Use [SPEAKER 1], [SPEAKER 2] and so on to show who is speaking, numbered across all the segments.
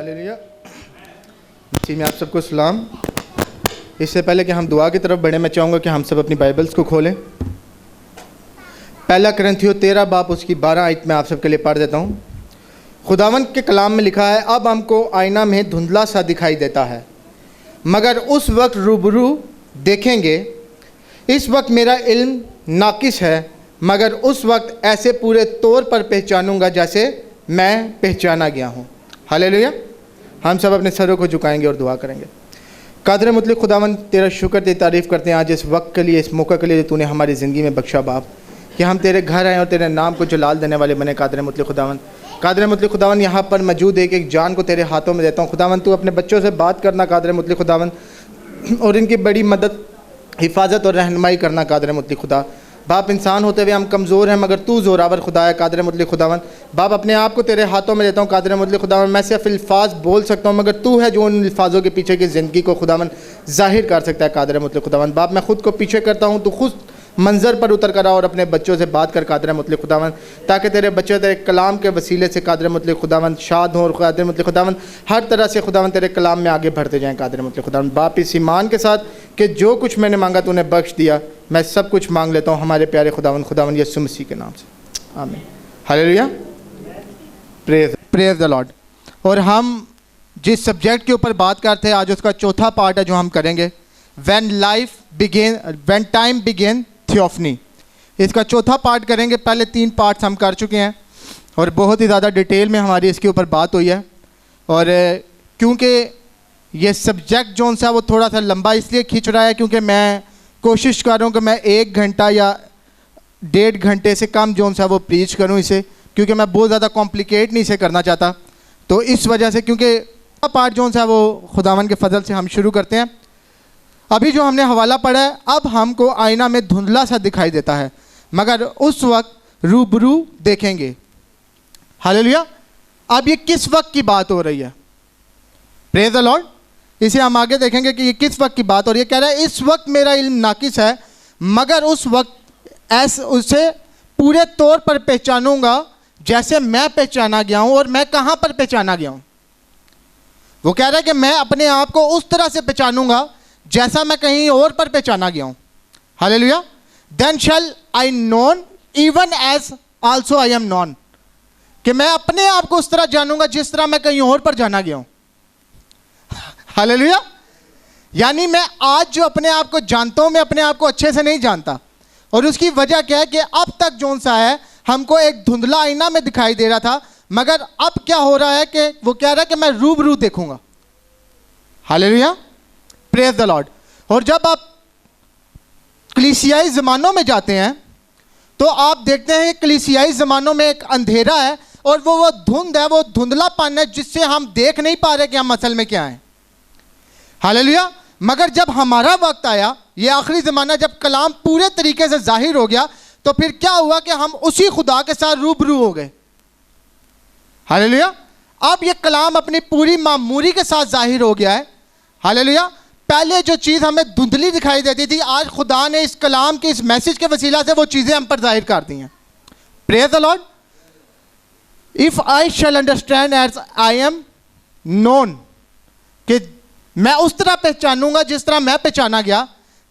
[SPEAKER 1] Hallelujah. जी मैं आप सबको सलाम। इससे पहले कि हम दुआ की तरफ बढ़ें, मैं चाहूँगा कि हम सब अपनी बाइबल्स को खोलें। पहला करंथियों 13 बाब उसकी 12 आयत में आप सबके लिए पढ़ देता हूँ। खुदावंद के कलाम में लिखा है, अब हमको आईना में धुंधला सा दिखाई देता है, मगर उस वक्त रूबरू देखेंगे। इस वक्त मेरा इल्म नाकिस है, मगर उस वक्त ऐसे पूरे तौर पर पहचानूंगा जैसे मैं पहचाना गया हूँ। हालेलुया। हम सब अपने सरों को झुकाएंगे और दुआ करेंगे। कादर मुतलक खुदावंद तेरा शुक्र तेरी तारीफ़ करते हैं आज इस वक्त के लिए, इस मौके के लिए जो तूने हमारी ज़िंदगी में बख्शा बाप, कि हम तेरे घर आए और तेरे नाम को जलाल देने वाले बने। कादर मुतलक खुदावंद, कादर मुतलक खुदावंद यहाँ पर मौजूद एक जान को तेरे हाथों में देता हूँ। खुदावंद तू अपने बच्चों से बात करना कादर मुतलक खुदावंद, और इनकी बड़ी मदद, हिफाजत और रहनुमाई करना कादर मुतलक खुदा। बाप इंसान होते हुए हम कमज़ोर हैं, मगर तू ज़ोरावर खुदा है कादर मुतलक खुदावंद। बाप अपने आप को तेरे हाथों में देता हूँ कादर मुतलक खुदावंद। मैं सिर्फ अल्फाज बोल सकता हूँ, मगर तू है जो उन अल्फाजों के पीछे की ज़िंदगी को खुदावंद ज़ाहिर कर सकता है कादर मुतलक खुदावंद। बाप मैं खुद को पीछे करता हूँ, तू खुद मंज़र पर उतर कर आ और अपने बच्चों से बात कर कादर मुतलक खुदावंद, ताकि तेरे बच्चे तेरे कलाम के वसीले से कादर मुतलक खुदावंद शाद हों और कादर मुतलक खुदावंद हर तरह से खुदावंद तेरे कलाम में आगे बढ़ते जाएँ कादर मुतलक खुदावंद। बाप इस ईमान के साथ कि जो कुछ मैंने मांगा तूने बख्श दिया, मैं सब कुछ मांग लेता हूँ हमारे प्यारे खुदावंद यीशु मसीह के नाम से, आमीन। हालेलुया। Praise the Lord. और हम जिस सब्जेक्ट के ऊपर बात करते हैं आज उसका चौथा पार्ट है जो हम करेंगे, व्हेन टाइम बिगिन थियोफनी। इसका चौथा पार्ट करेंगे। पहले 3 पार्ट्स हम कर चुके हैं और बहुत ही ज़्यादा डिटेल में हमारी इसके ऊपर बात हुई है। और क्योंकि ये सब्जेक्ट जो सा वो थोड़ा सा लंबा इसलिए खींच रहा है क्योंकि मैं कोशिश कर रहा हूँ कि मैं 1 घंटा या 1.5 घंटे से कम जो सा वो प्रीच करूँ इसे, क्योंकि मैं बहुत ज़्यादा कॉम्प्लिकेट नहीं इसे करना चाहता। तो इस वजह से, क्योंकि पार्ट जो सा वो खुदावन के फजल से हम शुरू करते हैं। अभी जो हमने हवाला पढ़ा है, अब हमको आईना में धुंधला सा दिखाई देता है, मगर उस वक्त रूबरू देखेंगे। हालेलुया। अब ये किस वक्त की बात हो रही है? Praise the Lord. इसे हम आगे देखेंगे कि ये किस वक्त की बात हो रही है। कह रहा है इस वक्त मेरा इल्म नाकिस है, मगर उस वक्त उसे पूरे तौर पर पहचानूंगा जैसे मैं पहचाना गया हूं। और मैं कहां पर पहचाना गया हूं? वो कह रहा है कि मैं अपने आप को उस तरह से पहचानूंगा जैसा मैं कहीं और पर पहचाना गया हूं। Hallelujah. Then shall I known even as also I am known, कि मैं अपने आप को उस तरह जानूंगा जिस तरह मैं कहीं और पर जाना गया हूं। हालेलुया। यानी मैं आज जो अपने आप को जानता हूं, मैं अपने आप को अच्छे से नहीं जानता। और उसकी वजह क्या है कि अब तक जो सा है हमको एक धुंधला आईना में दिखाई दे रहा था, मगर अब क्या हो रहा है कि वो कह रहा है कि मैं रूबरू देखूंगा। हालेलुया। Praise the Lord. और जब आप कलीसियाई ज़मानों में जाते हैं तो आप देखते हैं कि कलीसियाई ज़मानों में एक अंधेरा है और वो धुंध है, वो धुंधलापन है जिससे हम देख नहीं पा रहे कि हम असल में क्या हैं। हालेलुया। मगर जब हमारा वक्त आया, ये आखिरी ज़माना, जब कलाम पूरे तरीके से जाहिर हो गया, तो फिर क्या हुआ कि हम उसी खुदा के साथ रूबरू हो गए। हालेलुया। अब ये कलाम अपनी पूरी मामूरी के साथ जाहिर हो गया है। हालेलुया। पहले जो चीज़ हमें धुंधली दिखाई देती थी, आज खुदा ने इस कलाम के, इस मैसेज के वसीला से वो चीज़ें हम पर जाहिर कर दी हैं। Praise the Lord. If I shall understand as I am known, कि मैं उस तरह पहचानूंगा जिस तरह मैं पहचाना गया।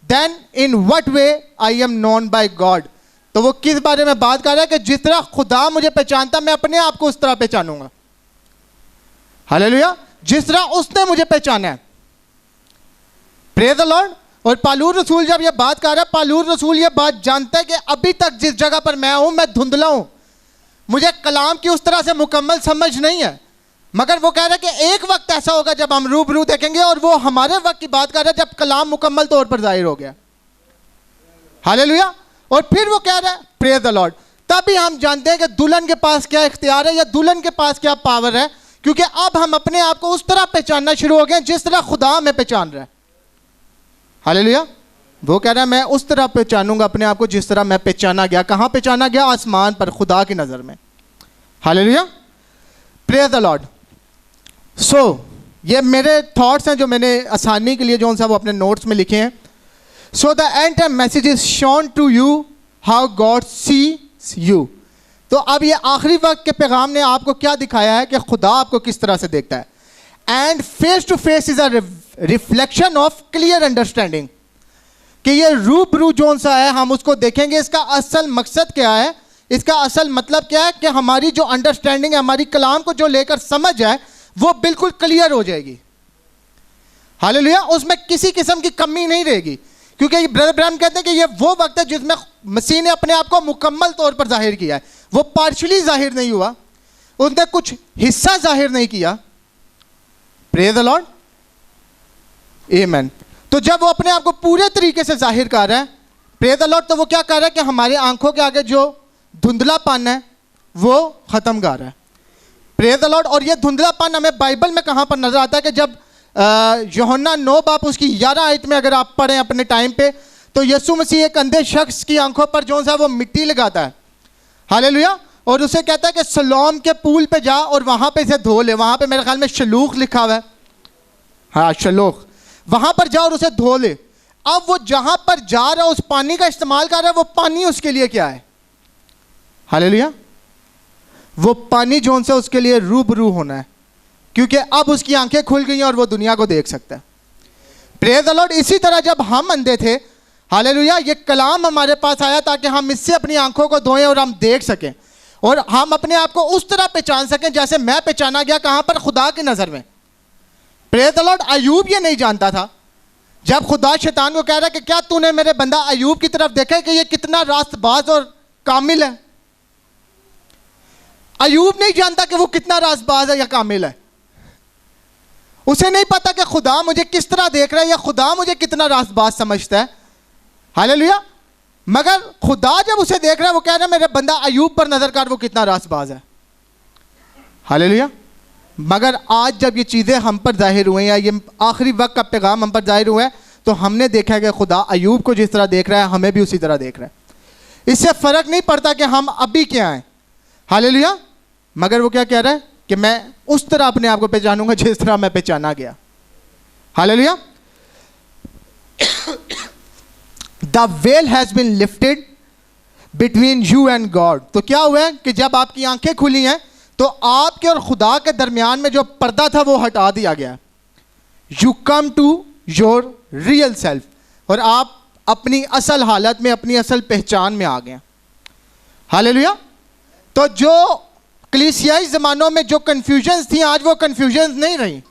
[SPEAKER 1] Then in what way I am known by God. तो वो किस बारे में बात कर रहा है कि जिस तरह खुदा मुझे पहचानता, मैं अपने आप को उस तरह पहचानूंगा। हालेलुया। जिस तरह उसने मुझे पहचाना है। Praise the Lord. और पालूर रसूल जब ये बात कर रहा है, पालूर रसूल ये बात जानता है कि अभी तक जिस जगह पर मैं हूं, मैं धुंधला हूं, मुझे कलाम की उस तरह से मुकम्मल समझ नहीं है। मगर वो कह रहा है कि एक वक्त ऐसा होगा जब हम रूबरू देखेंगे, और वो हमारे वक्त की बात कर रहा है जब कलाम मुकम्मल तौर पर जाहिर हो गया। हालेलुया। और फिर वो कह रहा है प्रेज द लॉर्ड, तभी हम जानते हैं कि दुल्हन के पास क्या इख्तियार है या दुल्हन के पास क्या पावर है, क्योंकि अब हम अपने आप को उस तरह पहचानना शुरू हो गए जिस तरह खुदा हमें पहचान रहा है। हालेलुया। वो कह रहा है मैं उस तरह पहचानूंगा अपने आप को जिस तरह मैं पहचाना गया। कहाँ पहचाना गया? आसमान पर, खुदा की नज़र में। Hallelujah. Praise the Lord. So ये मेरे थॉट्स हैं जो मैंने आसानी के लिए जो सा वो अपने नोट्स में लिखे हैं। So the end time message is shown to you how God sees you. तो अब ये आखिरी वक्त के पैगाम ने आपको क्या दिखाया है कि खुदा आपको किस तरह से देखता है। And face to face is a reflection of clear understanding, कि ये रूबरू जोन सा है हम उसको देखेंगे। इसका असल मकसद क्या है, इसका असल मतलब क्या है कि हमारी जो अंडरस्टैंडिंग है, हमारी कलाम को जो लेकर समझ है, वो बिल्कुल क्लियर हो जाएगी। हालेलुया, उसमें किसी किस्म की कमी नहीं रहेगी, क्योंकि ब्रदर ब्रैनम कहते हैं कि ये वो वक्त है जिसमें मसीह ने अपने आप को मुकम्मल तौर पर जाहिर किया है। वो पार्शली जाहिर नहीं हुआ, उसने कुछ हिस्सा जाहिर नहीं किया। प्रेज द लॉर्ड, आमीन। तो जब वो अपने आप को पूरे तरीके से जाहिर कर रहा है, प्रेज द लॉर्ड, तो वो क्या कर रहा है कि हमारी आंखों के आगे जो धुंधलापन है वो खत्म कर रहा है। Praise the Lord. और ये धुंधलापन हमें बाइबल में कहां पर नजर आता है कि जब यूहन्ना 9 बाप उसकी 11 आयत में अगर आप पढ़ें अपने टाइम पे, तो यीशु मसीह एक अंधे शख्स की आंखों पर जो सा वो मिट्टी लगाता है। हालेलुया। और उसे कहता है कि सलोम के पूल पे जा और वहां पे इसे धो ले। वहां पे मेरे ख्याल में शलूख लिखा हुआ है, हाँ शलूख, वहां पर जा और उसे धो ले। अब वो जहां पर जा रहा है, उस पानी का इस्तेमाल कर रहा है, वो पानी उसके लिए क्या है? हालेलुया। वो पानी जोन से उसके लिए रूबरू होना है, क्योंकि अब उसकी आंखें खुल गई हैं और वो दुनिया को देख सकता है। Praise the Lord. इसी तरह जब हम अंधे थे, हालेलुया, ये कलाम हमारे पास आया ताकि हम इससे अपनी आंखों को धोएं और हम देख सकें और हम अपने आप को उस तरह पहचान सकें जैसे मैं पहचाना गया, कहां पर? खुदा की नजर में। Praise the Lord. अय्यूब ये नहीं जानता था, जब खुदा शैतान को कह रहा है कि क्या तूने मेरे बंदा अय्यूब की तरफ देखा है कि ये कितना रास्तबाज और कामिल है। अय्यूब नहीं जानता कि वो कितना रास्तबाज है या कामिल है। उसे नहीं पता कि खुदा मुझे किस तरह देख रहा है या खुदा मुझे कितना रास्तबाज समझता है। हालेलुया। मगर खुदा जब उसे देख रहा है, वो कह रहा है मेरे बंदा अय्यूब पर नजर कर, वो कितना रास्तबाज है। हालेलुया। मगर आज जब ये चीज़ें हम पर जाहिर हुई हैं, ये आखिरी वक्त का पैगाम हम पर जाहिर हुआ है, तो हमने देखा कि खुदा अय्यूब को जिस तरह देख रहा है, हमें भी उसी तरह देख रहा है। इससे फ़र्क नहीं पड़ता कि हम अभी क्या हैं। हालेलुया। मगर वो क्या कह रहा है कि मैं उस तरह अपने आप को पहचानूंगा जिस तरह मैं पहचाना गया। Hallelujah. The veil has been lifted between you and God. तो क्या हुआ है कि जब आपकी आंखें खुली हैं, तो आपके और खुदा के दरमियान में जो पर्दा था वो हटा दिया गया। You come to your real self, और आप अपनी असल हालत में, अपनी असल पहचान में आ गए। हालेलुया। तो जो कलीसियाई ज़मानों में जो कन्फ्यूजन्स थी, आज वो कन्फ्यूजन्स नहीं रही।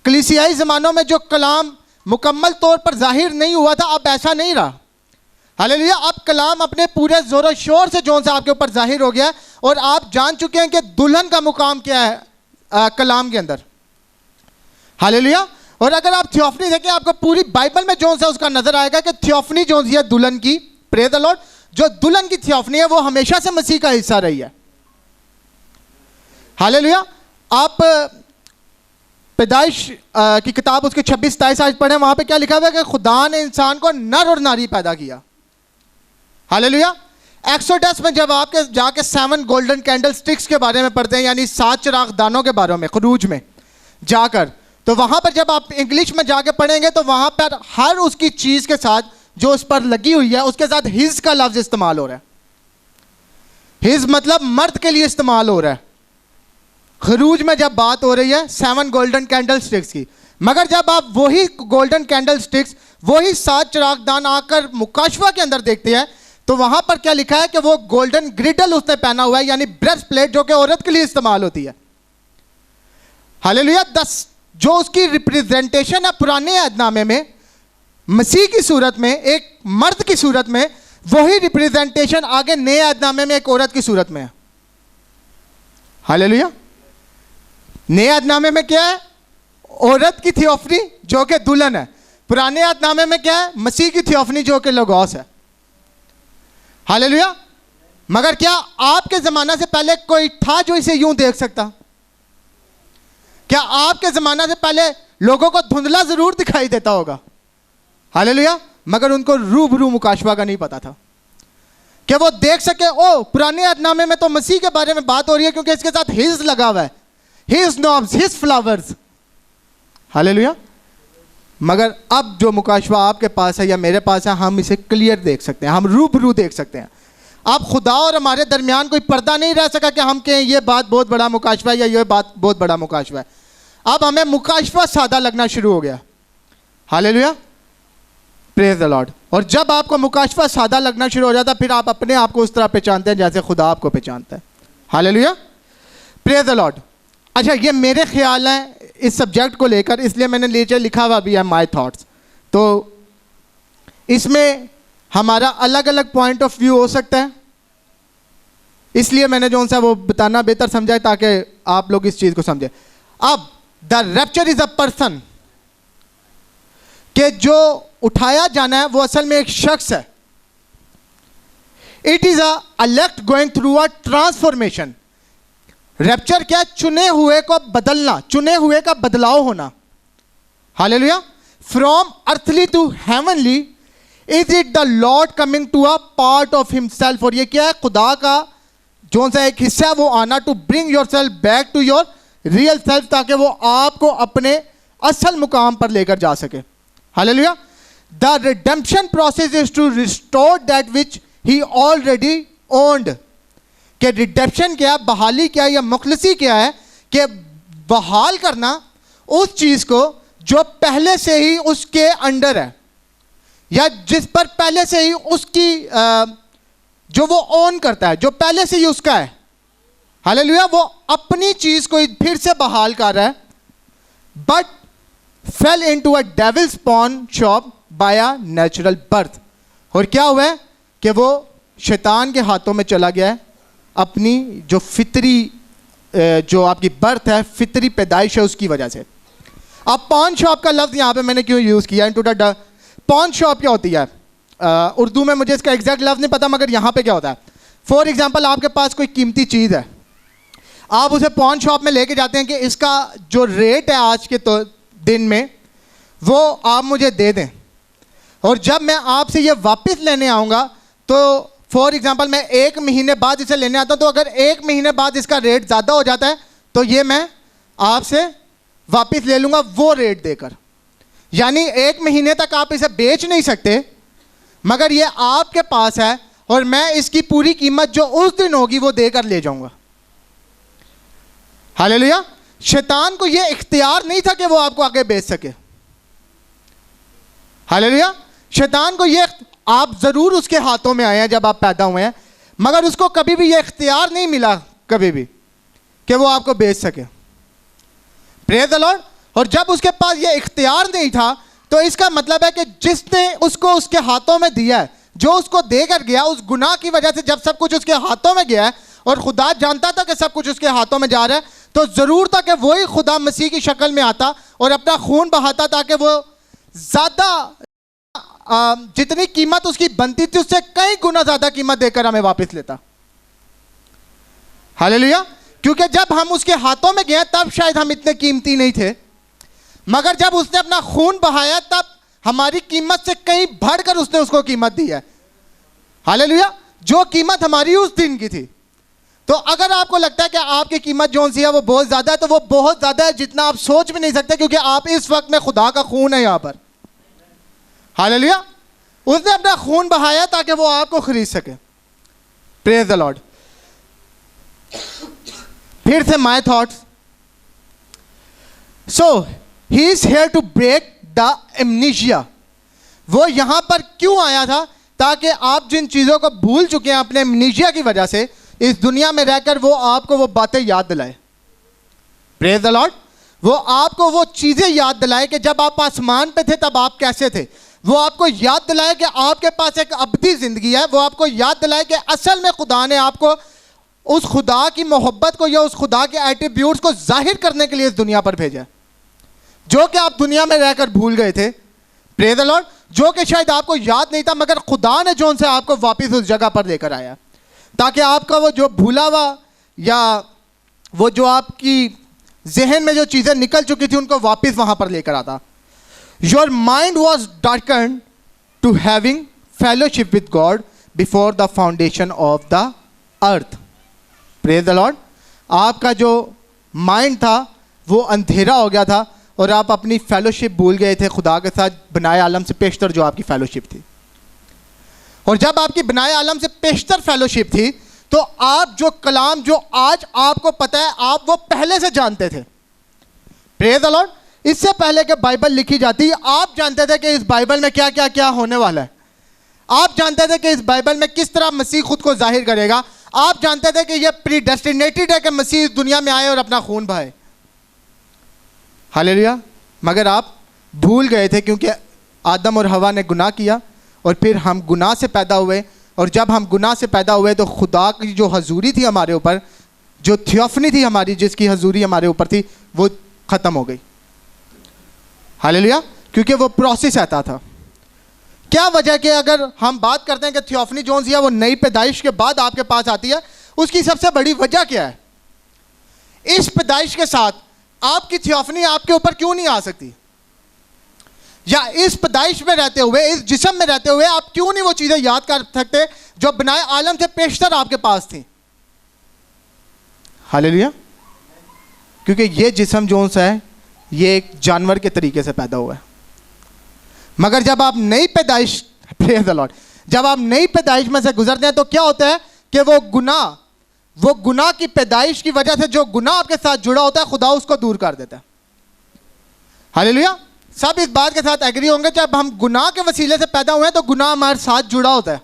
[SPEAKER 1] कलीसियाई ज़मानों में जो कलाम मुकम्मल तौर पर जाहिर नहीं हुआ था, अब ऐसा नहीं रहा। हालेलुया। अब कलाम अपने पूरे ज़ोर शोर से जो सा आपके ऊपर जाहिर हो गया, और आप जान चुके हैं कि दुल्हन का मुकाम क्या है कलाम के अंदर। हालेलुया। और अगर आप थियोफनी देखें, आपको पूरी बाइबल में जो सा उसका नजर आएगा कि थियोफनी जो है दुल्हन की, प्रेज द लॉर्ड, जो दुल्हन की थियोफनी है वो हमेशा से मसीह का हिस्सा रही है। हालेलुया। आप पैदाइश की किताब उसके 26-27 आज पढ़े, वहां पे क्या लिखा हुआ है कि खुदा ने इंसान को नर और नारी पैदा किया। हालेलुया। एक्सोडस में जब आपके जाके 7 गोल्डन कैंडल स्टिक्स के बारे में पढ़ते हैं, यानी 7 चिराग दानों के बारे में, खुरूज में जाकर, तो वहां पर जब आप इंग्लिश में जाके पढ़ेंगे, तो वहां पर हर उसकी चीज के साथ जो उस पर लगी हुई है, उसके साथ हिज का लफ्ज इस्तेमाल हो रहा है। हिज मतलब मर्द के लिए इस्तेमाल हो रहा है। खरूज में जब बात हो रही है 7 गोल्डन कैंडल स्टिक्स की, मगर जब आप वही गोल्डन कैंडल स्टिक्स, वही 7 चिरागदान आकर मुकाशवा के अंदर देखते हैं, तो वहां पर क्या लिखा है कि वो गोल्डन ग्रिडल उसने पहना हुआ है, यानी ब्रेस्ट प्लेट, जो कि औरत के लिए इस्तेमाल होती है। हालेलुया। 10 जो उसकी रिप्रेजेंटेशन है पुराने अहदनामे में मसीह की सूरत में, एक मर्द की सूरत में, वही रिप्रेजेंटेशन आगे नए अहदनामे में एक औरत की सूरत में है। हालेलुया। नए अहदनामे में क्या है? औरत की थियोफनी जो कि दुल्हन है। पुराने अहदनामे में क्या है? मसीह की थियोफनी जो कि लोगोस है। हालेलुया। मगर क्या आपके जमाना से पहले कोई था जो इसे यूं देख सकता? क्या आपके जमाना से पहले लोगों को धुंधला जरूर दिखाई देता होगा? हालेलुया। मगर उनको रूबरू मुकाशवा का नहीं पता था कि वो देख सके, ओ पुराने अहदनामे में तो मसीह के बारे में बात हो रही है क्योंकि इसके साथ हिज लगा हुआ है, his knobs, his flowers. Hallelujah. मगर अब जो मुकाशवा आपके पास है या मेरे पास है, हम इसे क्लियर देख सकते हैं, हम रूबरू देख सकते हैं। अब खुदा और हमारे दरमियान कोई पर्दा नहीं रह सका कि हम कहें ये बात बहुत बड़ा मुकाशवा है या ये बात बहुत बड़ा मुकाशवा है। अब हमें मुकाशफा सादा लगना शुरू हो गया। Hallelujah, praise the Lord. और जब आपको मुकाशफा सादा लगना शुरू हो जाता है, फिर आप अपने आप को उस तरह पहचानते हैं जैसे खुदा आपको पहचानता है। Hallelujah, praise the Lord. अच्छा, ये मेरे ख्याल हैं इस सब्जेक्ट को लेकर, इसलिए मैंने नीचे लिखा हुआ भी है माय थॉट्स। तो इसमें हमारा अलग अलग पॉइंट ऑफ व्यू हो सकता है, इसलिए मैंने जो सा वो बताना बेहतर समझा है ताकि आप लोग इस चीज को समझे। अब the rapture is a person, कि जो उठाया जाना है वो असल में एक शख्स है। It is a elect going through a transformation. Rapture क्या? चुने हुए को बदलना, चुने हुए का बदलाव होना। Hallelujah, from earthly to heavenly is it the Lord coming to a part of himself. और ये क्या है? खुदा का जो सा एक हिस्सा है वो आना, to bring your self back to your real self, ताकि वो आपको अपने असल मुकाम पर लेकर जा सके। Hallelujah, the redemption process is to restore that which he already owned. कि रिडेम्पशन क्या है, बहाली क्या है, या मुखलसी क्या है? कि बहाल करना उस चीज को जो पहले से ही उसके अंडर है, या जिस पर पहले से ही उसकी जो वो ओन करता है, जो पहले से ही उसका है। हालेलुया, वो अपनी चीज को फिर से बहाल कर रहा है। But fell into a devil's pawn shop by a natural birth. और क्या हुआ है कि वो शैतान के हाथों में चला गया है, अपनी जो फितरी जो आपकी बर्थ है, फितरी पैदाइश है, उसकी वजह से। अब पॉन शॉप का लफ्ज यहां पे मैंने क्यों यूज किया? इनटू द पॉन शॉप क्या होती है? उर्दू में मुझे इसका एग्जैक्ट लफ्ज नहीं पता, मगर यहां पे क्या होता है? फॉर एग्जाम्पल, आपके पास कोई कीमती चीज है, आप उसे पॉन शॉप में लेके जाते हैं कि इसका जो रेट है आज के तो दिन में, वो आप मुझे दे दें। और जब मैं आपसे ये वापस लेने आऊँगा, तो फॉर एग्जांपल मैं 1 महीने बाद इसे लेने आता हूँ, तो अगर 1 महीने बाद इसका रेट ज़्यादा हो जाता है, तो ये मैं आपसे वापस ले लूँगा वो रेट देकर। यानी 1 महीने तक आप इसे बेच नहीं सकते, मगर ये आपके पास है और मैं इसकी पूरी कीमत जो उस दिन होगी वो देकर ले जाऊँगा। हालेलुया, शैतान को ये इख्तियार नहीं था कि वो आपको आगे बेच सके। हालेलुया, शैतान को ये, आप जरूर उसके हाथों में आए हैं जब आप पैदा हुए हैं, मगर उसको कभी भी ये इख्तियार नहीं मिला कभी भी कि वो आपको बेच सके। Praise the Lord. और जब उसके पास ये इख्तियार नहीं था, तो इसका मतलब है कि जिसने उसको उसके हाथों में दिया है, जो उसको देकर गया, उस गुनाह की वजह से जब सब कुछ उसके हाथों में गया है, और खुदा जानता था कि सब कुछ उसके हाथों में जा रहा है, तो जरूर था कि वही खुदा मसीह की शक्ल में आता और अपना खून बहाता, ताकि वो ज्यादा जितनी कीमत उसकी बनती थी उससे कई गुना ज्यादा कीमत देकर हमें वापस लेता। हालेलुया, क्योंकि जब हम उसके हाथों में गए तब शायद हम इतने कीमती नहीं थे, मगर जब उसने अपना खून बहाया तब हमारी कीमत से कहीं बढ़कर उसने उसको कीमत दी है। हालेलुया, जो कीमत हमारी उस दिन की थी। तो अगर आपको लगता है कि आपकी कीमत जो सी है वो बहुत ज्यादा है, तो वो बहुत ज्यादा है जितना आप सोच भी नहीं सकते, क्योंकि आप इस वक्त में खुदा का खून है यहां पर। हालेलुया, उसने अपना खून बहाया ताकि वो आपको खरीद सके। Praise the Lord. फिर से my thoughts. So he is here to break the amnesia. वो यहां पर क्यों आया था? ताकि आप जिन चीजों को भूल चुके हैं अपने एमनीशिया की वजह से, इस दुनिया में रहकर वो आपको वो बातें याद दिलाए। Praise the Lord. वो आपको वो चीजें याद दिलाए कि जब आप आसमान पे थे तब आप कैसे थे। वो आपको याद दिलाए कि आपके पास एक अबदी जिंदगी है। वो आपको याद दिलाए कि असल में खुदा ने आपको उस खुदा की मोहब्बत को या उस खुदा के एट्रीब्यूट्स को जाहिर करने के लिए इस दुनिया पर भेजा, जो कि आप दुनिया में रहकर भूल गए थे। Praise the Lord. जो कि शायद आपको याद नहीं था, मगर खुदा ने जो उनसे आपको वापस उस जगह पर लेकर आया, ताकि आपका वो जो भूला हुआ या वो जो आपकी जहन में जो चीज़ें निकल चुकी थी उनको वापस वहाँ पर लेकर आता। Your mind was darken to having fellowship with God before the foundation of the earth. Praise the Lord. आपका जो माइंड था वो अंधेरा हो गया था और आप अपनी फेलोशिप भूल गए थे खुदा के साथ, बनाए आलम से पेशतर जो आपकी फेलोशिप थी। और जब आपकी बनाए आलम से पेशतर फेलोशिप थी, तो आप जो कलाम जो आज आपको पता है, आप वो पहले से जानते थे। Praise the Lord. इससे पहले कि बाइबल लिखी जाती आप जानते थे कि इस बाइबल में क्या क्या क्या होने वाला है। आप जानते थे कि इस बाइबल में किस तरह मसीह खुद को जाहिर करेगा। आप जानते थे कि यह प्रीडेस्टिनेटेड है कि मसीह इस दुनिया में आए और अपना खून बहाए। हालेलुया। मगर आप भूल गए थे क्योंकि आदम और हवा ने गुनाह किया और फिर हम गुनाह से पैदा हुए, और जब हम गुनाह से पैदा हुए तो खुदा की जो हजूरी थी हमारे ऊपर, जो थियोफनी थी हमारी, जिसकी हजूरी हमारे ऊपर थी, वो ख़त्म हो गई। हालेलुया। क्योंकि वो प्रोसेस आता था। क्या वजह कि अगर हम बात करते हैं कि थियोफनी जो है वो नई पैदाइश के बाद आपके पास आती है, उसकी सबसे बड़ी वजह क्या है? इस पैदाइश के साथ आपकी थियोफनी आपके ऊपर क्यों नहीं आ सकती? या इस पैदाइश में रहते हुए, इस जिस्म में रहते हुए आप क्यों नहीं वो चीज़ें याद कर सकते जो बनाए आलम से पेशतर आपके पास थी? हालेलुया। क्योंकि ये जिस्म जो है ये एक जानवर के तरीके से पैदा हुआ है। मगर जब आप नई पैदाइश, प्रेज़ द लॉर्ड, जब आप नई पैदाइश में से गुजरते हैं तो क्या होता है कि वो गुनाह की पैदाइश की वजह से जो गुनाह आपके साथ जुड़ा होता है, खुदा उसको दूर कर देता है। हालेलुया। सब इस बात के साथ एग्री होंगे, जब हम गुनाह के वसीले से पैदा हुए हैं तो गुनाह हमारे साथ जुड़ा होता है।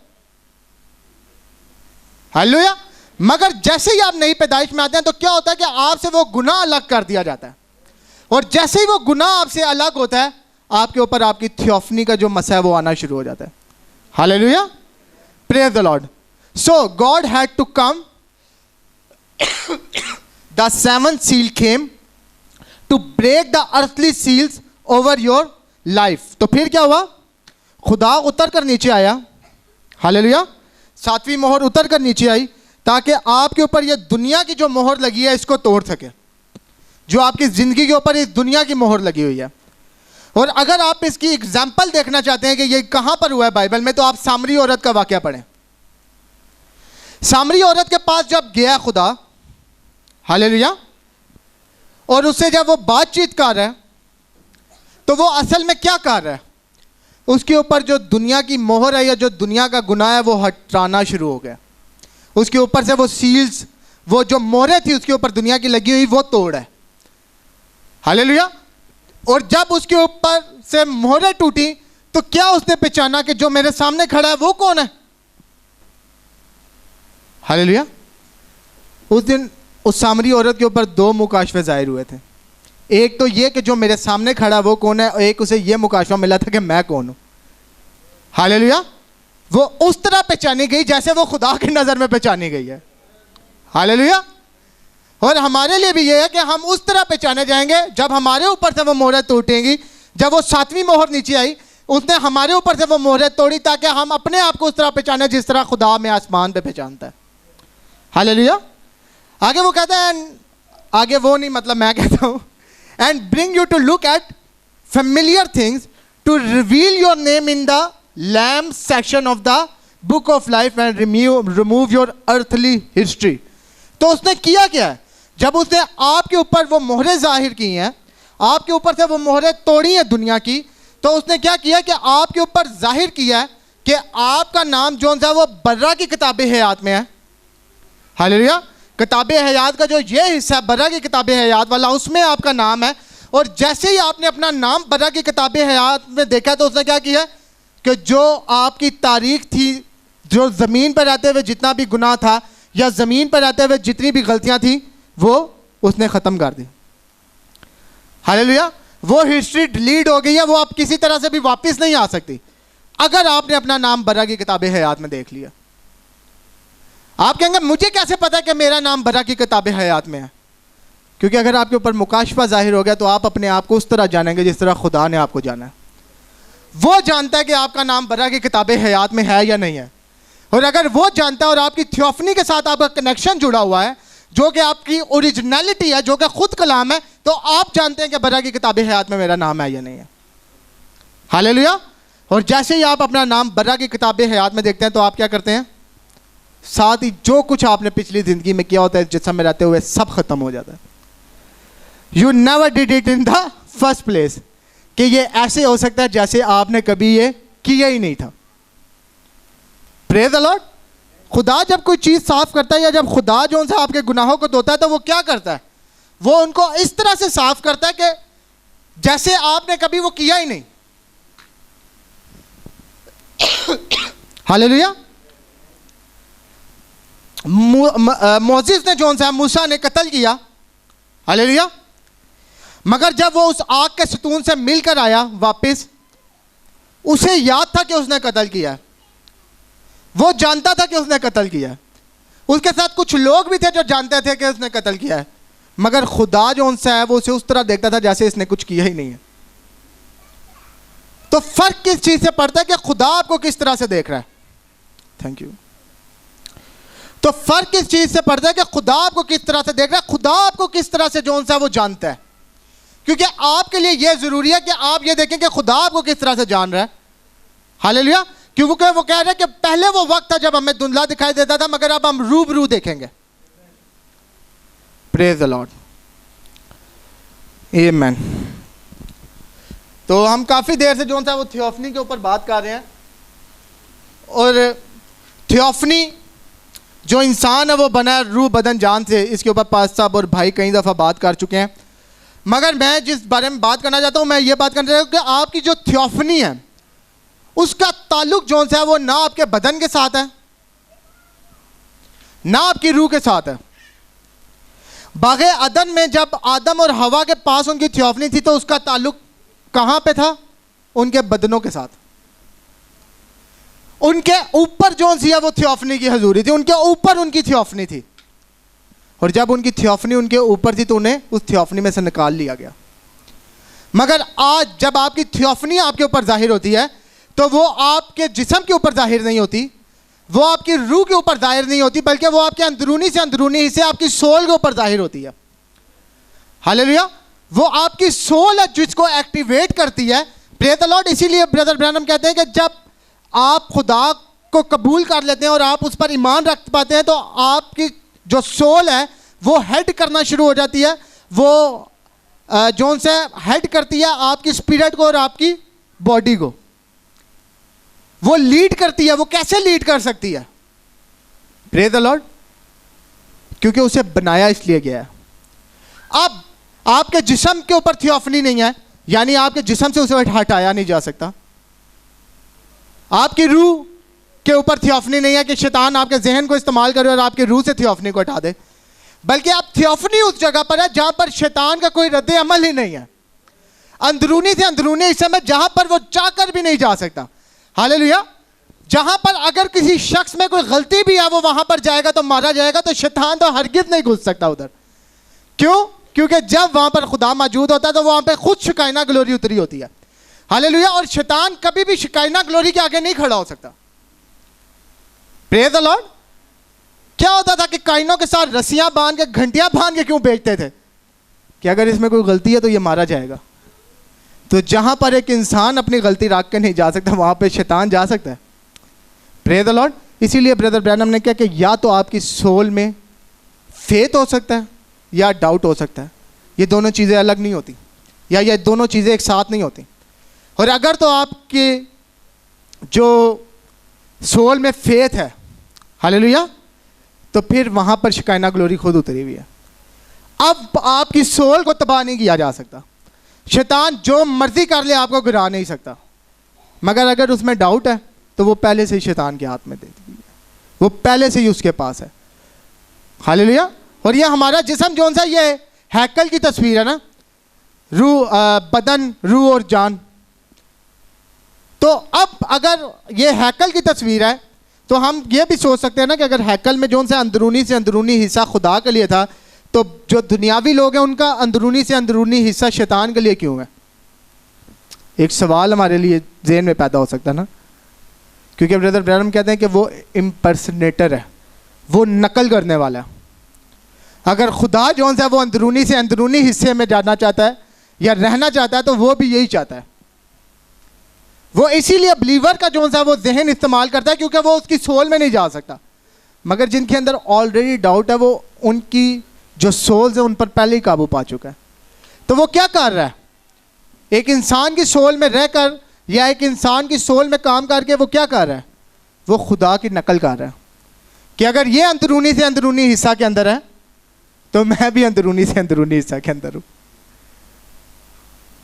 [SPEAKER 1] हालेलुया। मगर जैसे ही आप नई पैदाइश में आते हैं तो क्या होता है कि आपसे वो गुनाह अलग कर दिया जाता है, और जैसे ही वो गुनाह आपसे अलग होता है, आपके ऊपर आपकी थियोफनी का जो मसला है वो आना शुरू हो जाता है। Hallelujah. Praise the Lord. So God had to come, the seventh seal came to break the earthly seals over your life. तो फिर क्या हुआ? खुदा उतर कर नीचे आया। हालेलुया। सातवीं मोहर उतर कर नीचे आई ताकि आपके ऊपर ये दुनिया की जो मोहर लगी है इसको तोड़ सके, जो आपकी जिंदगी के ऊपर इस दुनिया की मोहर लगी हुई है। और अगर आप इसकी एग्जाम्पल देखना चाहते हैं कि ये कहां पर हुआ है बाइबल में, तो आप सामरी औरत का वाकया पढ़ें। सामरी औरत के पास जब गया खुदा, हालेलुया, और उससे जब वो बातचीत कर रहा है तो वो असल में क्या कर रहा है? उसके ऊपर जो दुनिया की मोहर है या जो दुनिया का गुनाह है वो हटाना शुरू हो गया। उसके ऊपर से वो सील्स, वो जो मोहरें थी उसके ऊपर दुनिया की लगी हुई, वो तोड़ है। हालेलुया। और जब उसके ऊपर से मोहरें टूटी तो क्या उसने पहचाना कि जो मेरे सामने खड़ा है वो कौन है? हालेलुया। उस दिन उस सामरी औरत के ऊपर दो मुकाशफे जाहिर हुए थे। एक तो ये कि जो मेरे सामने खड़ा वो कौन है, और एक उसे ये मुकाशफा मिला था कि मैं कौन हूं। हालेलुया। वो उस तरह पहचानी गई जैसे वो खुदा की नजर में पहचानी गई है। हालेलुया। और हमारे लिए भी ये है कि हम उस तरह पहचाने जाएंगे जब हमारे ऊपर से वो मोहरें टूटेंगी। जब वो सातवीं मोहर नीचे आई, उसने हमारे ऊपर से वो मोहरें तोड़ी ताकि हम अपने आप को उस तरह पहचाने जिस तरह खुदा में आसमान पे पहचानता है। हालेलुया। आगे वो कहता है, आगे वो नहीं, मतलब मैं कहता हूं, and bring you to look at familiar things to reveal your name in the lamb section of the book of life and remove your earthly history. तो उसने किया क्या है? जब उसने आपके ऊपर वो मोहरें जाहिर की हैं, आपके ऊपर से वो मोहरें तोड़ी हैं दुनिया की, तो उसने क्या किया कि आपके ऊपर जाहिर किया है कि आपका नाम जो है वो बर्रा की किताबे हयात में है। हालेलुया। किताबे हयात का जो ये हिस्सा है बर्रा की किताबे हयात वाला, उसमें आपका नाम है। और जैसे ही आपने अपना नाम बर्रा की किताबे हयात में देखा तो उसने क्या किया कि जो आपकी तारीख थी, जो ज़मीन पर रहते हुए जितना भी गुनाह था या ज़मीन पर रहते हुए जितनी भी गलतियां थी, वो उसने ख़त्म कर दी। हालेलुया। वो हिस्ट्री डिलीट हो गई है, वो आप किसी तरह से भी वापस नहीं आ सकती अगर आपने अपना नाम बर्रा की किताबे हयात में देख लिया। आप कहेंगे मुझे कैसे पता कि मेरा नाम बर्रा की किताबे हयात में है? क्योंकि अगर आपके ऊपर मुकाशफा जाहिर हो गया तो आप अपने आप को उस तरह जानेंगे जिस तरह खुदा ने आपको जाना है। वो जानता है कि आपका नाम बर्रा की किताबे हयात में है या नहीं है। और अगर वो जानता है और आपकी थियोफनी के साथ आपका कनेक्शन जुड़ा हुआ है, जो कि आपकी ओरिजिनलिटी है, जो कि खुद कलाम है, तो आप जानते हैं कि बर्रा की किताबे हयात में मेरा नाम है या नहीं है। हालेलुया। और जैसे ही आप अपना नाम बर्रा की किताबे हयात में देखते हैं तो आप क्या करते हैं? साथ ही जो कुछ आपने पिछली जिंदगी में किया होता है जिसम में रहते हुए सब खत्म हो जाता है। You never did it in the first place, कि ये ऐसे हो सकता है जैसे आपने कभी ये किया ही नहीं था। Praise the Lord. खुदा जब कोई चीज़ साफ करता है या जब खुदा जो उनसे आपके गुनाहों को धोता है तो वो क्या करता है? वो उनको इस तरह से साफ करता है कि जैसे आपने कभी वो किया ही नहीं। हालेलुया। मोसेस ने जो सा मूसा ने कत्ल किया, हालेलुया, मगर जब वो उस आग के सतून से मिलकर आया वापस, उसे याद था कि उसने कत्ल किया है, वो जानता था कि उसने कत्ल किया है। उसके साथ कुछ लोग भी थे जो जानते थे कि उसने कत्ल किया है, मगर खुदा जो उनसे है वो उसे उस तरह देखता था जैसे इसने कुछ किया ही नहीं है। तो फर्क किस चीज से पड़ता है कि खुदा आपको किस तरह से देख रहा है। Thank you. तो फर्क किस चीज से पड़ता है कि खुदा आपको किस तरह से देख रहा है, खुदा आपको किस तरह से जो सा वो जानता है। क्योंकि आपके लिए यह जरूरी है कि आप ये देखें कि खुदा आपको किस तरह से जान रहा है। हालेलुया। क्योंकि वो कह रहे हैं कि पहले वो वक्त था जब हमें धुंधला दिखाई देता था, मगर अब हम रूबरू देखेंगे। प्रेज द लॉर्ड, आमेन। तो हम काफी देर से जो सा वो थियोफनी के ऊपर बात कर रहे हैं, और थियोफनी जो इंसान है वो बना रूह बदन जान से। इसके ऊपर पास साहब और भाई कई दफ़ा बात कर चुके हैं, मगर मैं जिस बारे में बात करना चाहता हूँ, मैं ये बात करना चाहता हूँ कि आपकी जो थियोफनी है उसका ताल्लुक जो है वो ना आपके बदन के साथ है ना आपकी रूह के साथ है। बागे अदन में जब आदम और हवा के पास उनकी थियोफनी थी तो उसका ताल्लुक कहाँ पे था? उनके बदनों के साथ। उनके ऊपर जो सी है वो थियोफनी की हजूरी थी, उनके ऊपर उनकी थियोफनी थी, और जब उनकी थियोफनी उनके ऊपर थी तो उन्हें उस थियोफनी में से निकाल लिया गया। मगर आज जब आपकी थियोफनी आपके ऊपर जाहिर होती है तो वो आपके जिस्म के ऊपर जाहिर नहीं होती, वो आपकी रूह के ऊपर जाहिर नहीं होती, बल्कि वो आपके अंदरूनी से अंदरूनी हिस्से आपकी सोल के ऊपर जाहिर होती है। हालेलुया। वो आपकी सोल है जिसको एक्टिवेट करती है। Praise the Lord. इसीलिए ब्रदर ब्रैनम कहते हैं कि जब आप खुदा को कबूल कर लेते हैं और आप उस पर ईमान रख पाते हैं तो आपकी जो सोल है वो हेड करना शुरू हो जाती है। वो जो से हेड करती है आपकी स्पिरिट को और आपकी बॉडी को, वो लीड करती है। वो कैसे लीड कर सकती है? Praise the Lord. क्योंकि उसे बनाया इसलिए गया है। अब आपके जिस्म के ऊपर थियोफनी नहीं है, यानी आपके जिस्म से उसे हटाया नहीं जा सकता। आपकी रूह के ऊपर थियोफनी नहीं है कि शैतान आपके जहन को इस्तेमाल करे और आपकी रूह से थियोफनी को हटा दे, बल्कि आप थियोफनी उस जगह पर है जहां पर शैतान का कोई रद्द अमल ही नहीं है। अंदरूनी से अंदरूनी हिस्से में जहां पर वो चाहकर भी नहीं जा सकता। हालेलुया। जहां पर अगर किसी शख्स में कोई गलती भी है वो वहां पर जाएगा तो मारा जाएगा, तो शैतान तो हरगिज नहीं घुस सकता उधर। क्यों? क्योंकि जब वहां पर खुदा मौजूद होता है तो वहां पर खुद शिकायना ग्लोरी उतरी होती है। हालेलुया। और शैतान कभी भी शिकायना ग्लोरी के आगे नहीं खड़ा हो सकता। Praise the Lord. क्या होता था कि काइनों के साथ रस्सियां बांध के, घंटियां बांध के क्यों बेचते थे? कि अगर इसमें कोई गलती है तो ये मारा जाएगा। तो जहां पर एक इंसान अपनी गलती रख के नहीं जा सकता वहां पे शैतान जा सकता है। Praise the Lord. इसीलिए ब्रदर ब्रैनम ने कहा कि या तो आपकी सोल में फेथ हो सकता है या डाउट हो सकता है। ये दोनों चीज़ें अलग नहीं होती, या ये दोनों चीज़ें एक साथ नहीं होती। और अगर तो आपके जो सोल में फेथ है, हालेलुया, तो फिर वहां पर शिकायना ग्लोरी खुद उतरी हुई है। अब आपकी सोल को तबाह नहीं किया जा सकता। शैतान जो मर्जी कर ले आपको गिरा नहीं सकता। मगर अगर उसमें डाउट है तो वो पहले से ही शैतान के हाथ में दे दी है, वो पहले से ही उसके पास है। हालेलुया। और ये हमारा जिस्म जो सा ये हैकल की तस्वीर है ना, रूह, बदन, रूह और जान। तो अब अगर ये हैकल की तस्वीर है तो हम ये भी सोच सकते हैं ना कि अगर हैकल में जो से अंदरूनी हिस्सा खुदा के लिए था, तो जो दुनियावी लोग हैं उनका अंदरूनी से अंदरूनी हिस्सा शैतान के लिए क्यों है? एक सवाल हमारे लिए ज़हन में पैदा हो सकता है ना। क्योंकि ब्रदर ब्रैनम कहते हैं कि वो इम्पर्सनेटर है, वो नकल करने वाला है। अगर खुदा जो है वो अंदरूनी से अंदरूनी हिस्से में जाना चाहता है या रहना चाहता है तो वो भी यही चाहता है। वो इसीलिए बिलीवर का जो है वो जहन इस्तेमाल करता है, क्योंकि वो उसकी सोल में नहीं जा सकता। मगर जिनके अंदर ऑलरेडी डाउट है, वो उनकी जो सोल्स है उन पर पहले ही काबू पा चुका है। तो वो क्या कर रहा है? एक इंसान की सोल में रहकर या एक इंसान की सोल में काम करके वो क्या कर रहा है? वो खुदा की नकल कर रहा है कि अगर ये अंदरूनी से अंदरूनी हिस्सा के अंदर है तो मैं भी अंदरूनी से अंदरूनी हिस्सा के अंदर हूं।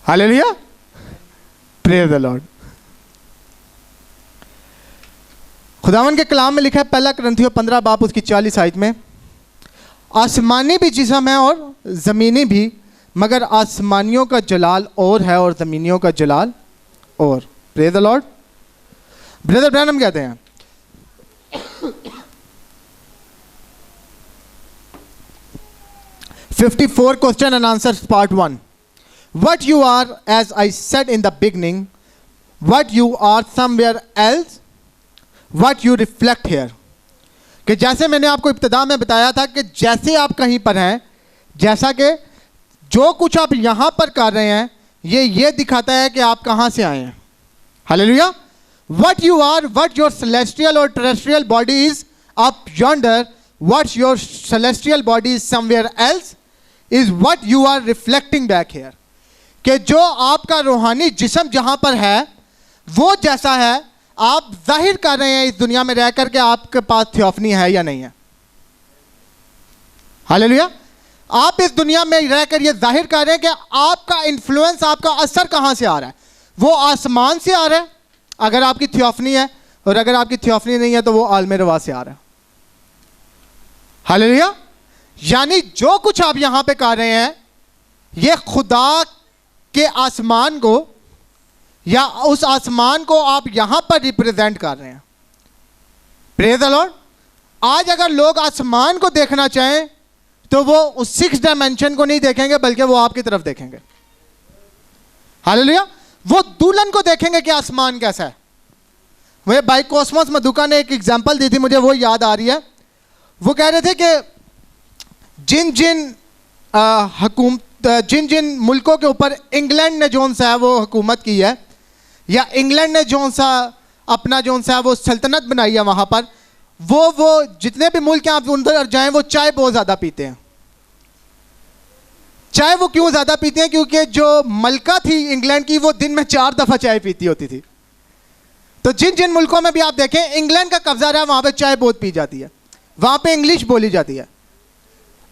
[SPEAKER 1] Hallelujah, praise the Lord. खुदावन के कलाम में लिखा है, पहला कुरिन्थियों 15 बाब उसकी 40 आयत में, आसमानी भी जिस्म है और ज़मीनी भी, मगर आसमानियों का जलाल और है और ज़मीनियों का जलाल और। Praise the Lord. Brother Branham कहते हैं, "54 question and answers part 1. What you are, as I said in the beginning, what you are somewhere else, what you reflect here." कि जैसे मैंने आपको इब्तिदा में बताया था कि जैसे आप कहीं पर हैं, जैसा कि जो कुछ आप यहां पर कर रहे हैं ये दिखाता है कि आप कहां से आए हैं। Hallelujah. What you are, what your celestial or terrestrial body is up yonder, what your celestial body is somewhere else, is what you are reflecting back here. कि जो आपका रूहानी जिस्म जहां पर है वो जैसा है आप जाहिर कर रहे हैं इस दुनिया में रह करके आपके पास थियोफनी है या नहीं है। हालेलुया। आप इस दुनिया में रहकर ये जाहिर कर रहे हैं कि आपका इन्फ्लुएंस, आपका असर कहां से आ रहा है। वो आसमान से आ रहा है अगर आपकी थियोफनी है, और अगर आपकी थियोफनी नहीं है तो वो आलम रवा से आ रहा है। हालेलुया। यानी जो कुछ आप यहां पे कर रहे हैं ये खुदा के आसमान को या उस आसमान को आप यहां पर रिप्रेजेंट कर रहे हैं। Praise the Lord. आज अगर लोग आसमान को देखना चाहें तो वो उस 6 डायमेंशन को नहीं देखेंगे बल्कि वो आपकी तरफ देखेंगे। हालेलुया। वो दुल्हन को देखेंगे कि आसमान कैसा है। मुझे भाई कॉस्मोस मधुका ने एक एग्जांपल दी थी, मुझे वो याद आ रही है। वो कह रहे थे कि जिन जिन मुल्कों के ऊपर इंग्लैंड ने जोन सा है वो हुकूमत की है, या इंग्लैंड ने जोन सा अपना जोन सा है वो सल्तनत बनाई है, वहाँ पर वो जितने भी मुल्क हैं आप उधर जाएं वो चाय बहुत ज़्यादा पीते हैं। चाय वो क्यों ज़्यादा पीते हैं? क्योंकि जो मलका थी इंग्लैंड की वो दिन में 4 दफ़ा चाय पीती होती थी। तो जिन जिन मुल्कों में भी आप देखें इंग्लैंड का कब्जा रहा है वहाँ पे चाय बहुत पी जाती है, वहाँ पे इंग्लिश बोली जाती है।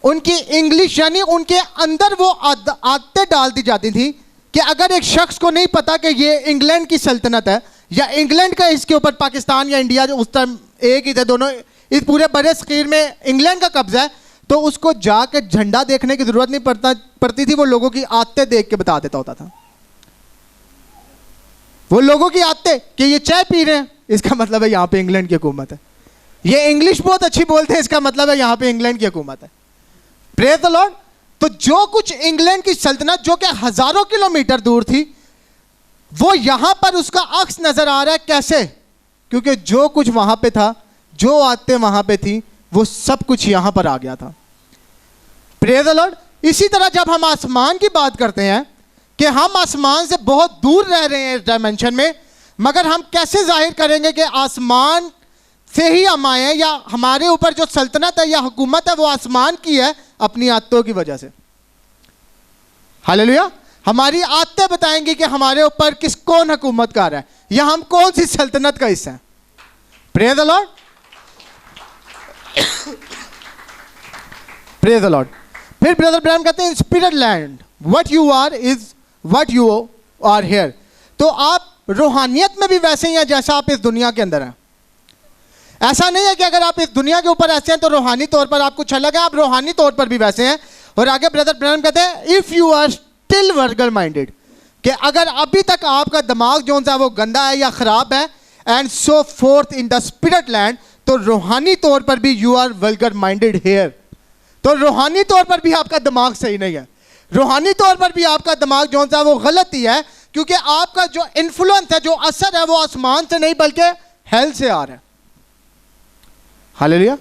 [SPEAKER 1] उनकी इंग्लिश यानी उनके अंदर वो आदतें डाल दी जाती थी कि अगर एक शख्स को नहीं पता कि ये इंग्लैंड की सल्तनत है या इंग्लैंड का इसके ऊपर पाकिस्तान या इंडिया जो उस टाइम एक ही थे दोनों, इस पूरे बड़े स्कीर में इंग्लैंड का कब्जा है, तो उसको जाकर झंडा देखने की जरूरत नहीं पड़ती थी। वो लोगों की आदतें देख के बता देता होता था। वो लोगों की आदतें कि ये चाय पी रहे हैं इसका मतलब है यहाँ पे इंग्लैंड की हुकूमत है, ये इंग्लिश बहुत अच्छी बोलते हैं इसका मतलब है यहाँ पे इंग्लैंड की हुकूमत है। Praise the Lord. तो जो कुछ इंग्लैंड की सल्तनत जो कि हजारों किलोमीटर दूर थी वो यहां पर उसका अक्स नजर आ रहा है। कैसे? क्योंकि जो कुछ वहां पे था, जो आदतें वहां पे थी, वो सब कुछ यहां पर आ गया था। Praise the Lord. इसी तरह जब हम आसमान की बात करते हैं कि हम आसमान से बहुत दूर रह रहे हैं इस डायमेंशन में, मगर हम कैसे जाहिर करेंगे कि आसमान से ही हम आए हैं या हमारे ऊपर जो सल्तनत है या हुकूमत है वो आसमान की है? अपनी आदतों की वजह से। हालेलुया। हमारी आदतें बताएंगी कि हमारे ऊपर कौन हुकूमत कर रहा है या हम कौन सी सल्तनत का हिस्सा है। Praise the Lord. Praise the Lord. फिर ब्रदर ब्रैनम कहते हैं spirit land what you are is what you are here. तो आप रूहानियत में भी वैसे ही हैं जैसा आप इस दुनिया के अंदर हैं। ऐसा नहीं है कि अगर आप इस दुनिया के ऊपर ऐसे हैं तो रूहानी तौर पर आप कुछ अलग है, आप रूहानी तौर पर भी वैसे हैं। और आगे ब्रदर ब्रैनम कहते हैं if you are still worldly minded, कि अगर अभी तक आपका दिमाग जो सा वो गंदा है या खराब है, and so forth in the spirit land, तो रूहानी तौर पर भी you are vulgar minded here. तो रूहानी तौर पर भी आपका दिमाग सही नहीं है, रूहानी तौर पर भी आपका दिमाग जो सा वो गलत ही है, क्योंकि आपका जो इन्फ्लुएंस है, जो असर है, वो आसमान से नहीं बल्कि हेल से आ रहा है। हालेलुया।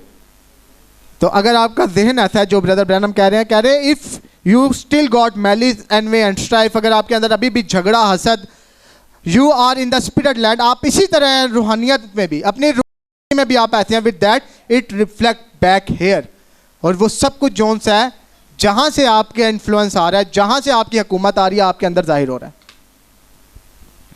[SPEAKER 1] तो अगर आपका जहन ऐसा है जो ब्रदर ब्रैनम कह रहे हैं if you still got malice envy and strife, अगर आपके अंदर अभी भी झगड़ा हसद, you are in the spirit land, आप इसी तरह हैं रूहानियत में भी, अपनी रूहानी में भी आप ऐसे हैं, with that it reflect back here. और वो सब कुछ जोन सा है जहां से आपके इन्फ्लुएंस आ रहा है, जहां से आपकी हुकूमत आ रही है, आपके अंदर जाहिर हो रहा है।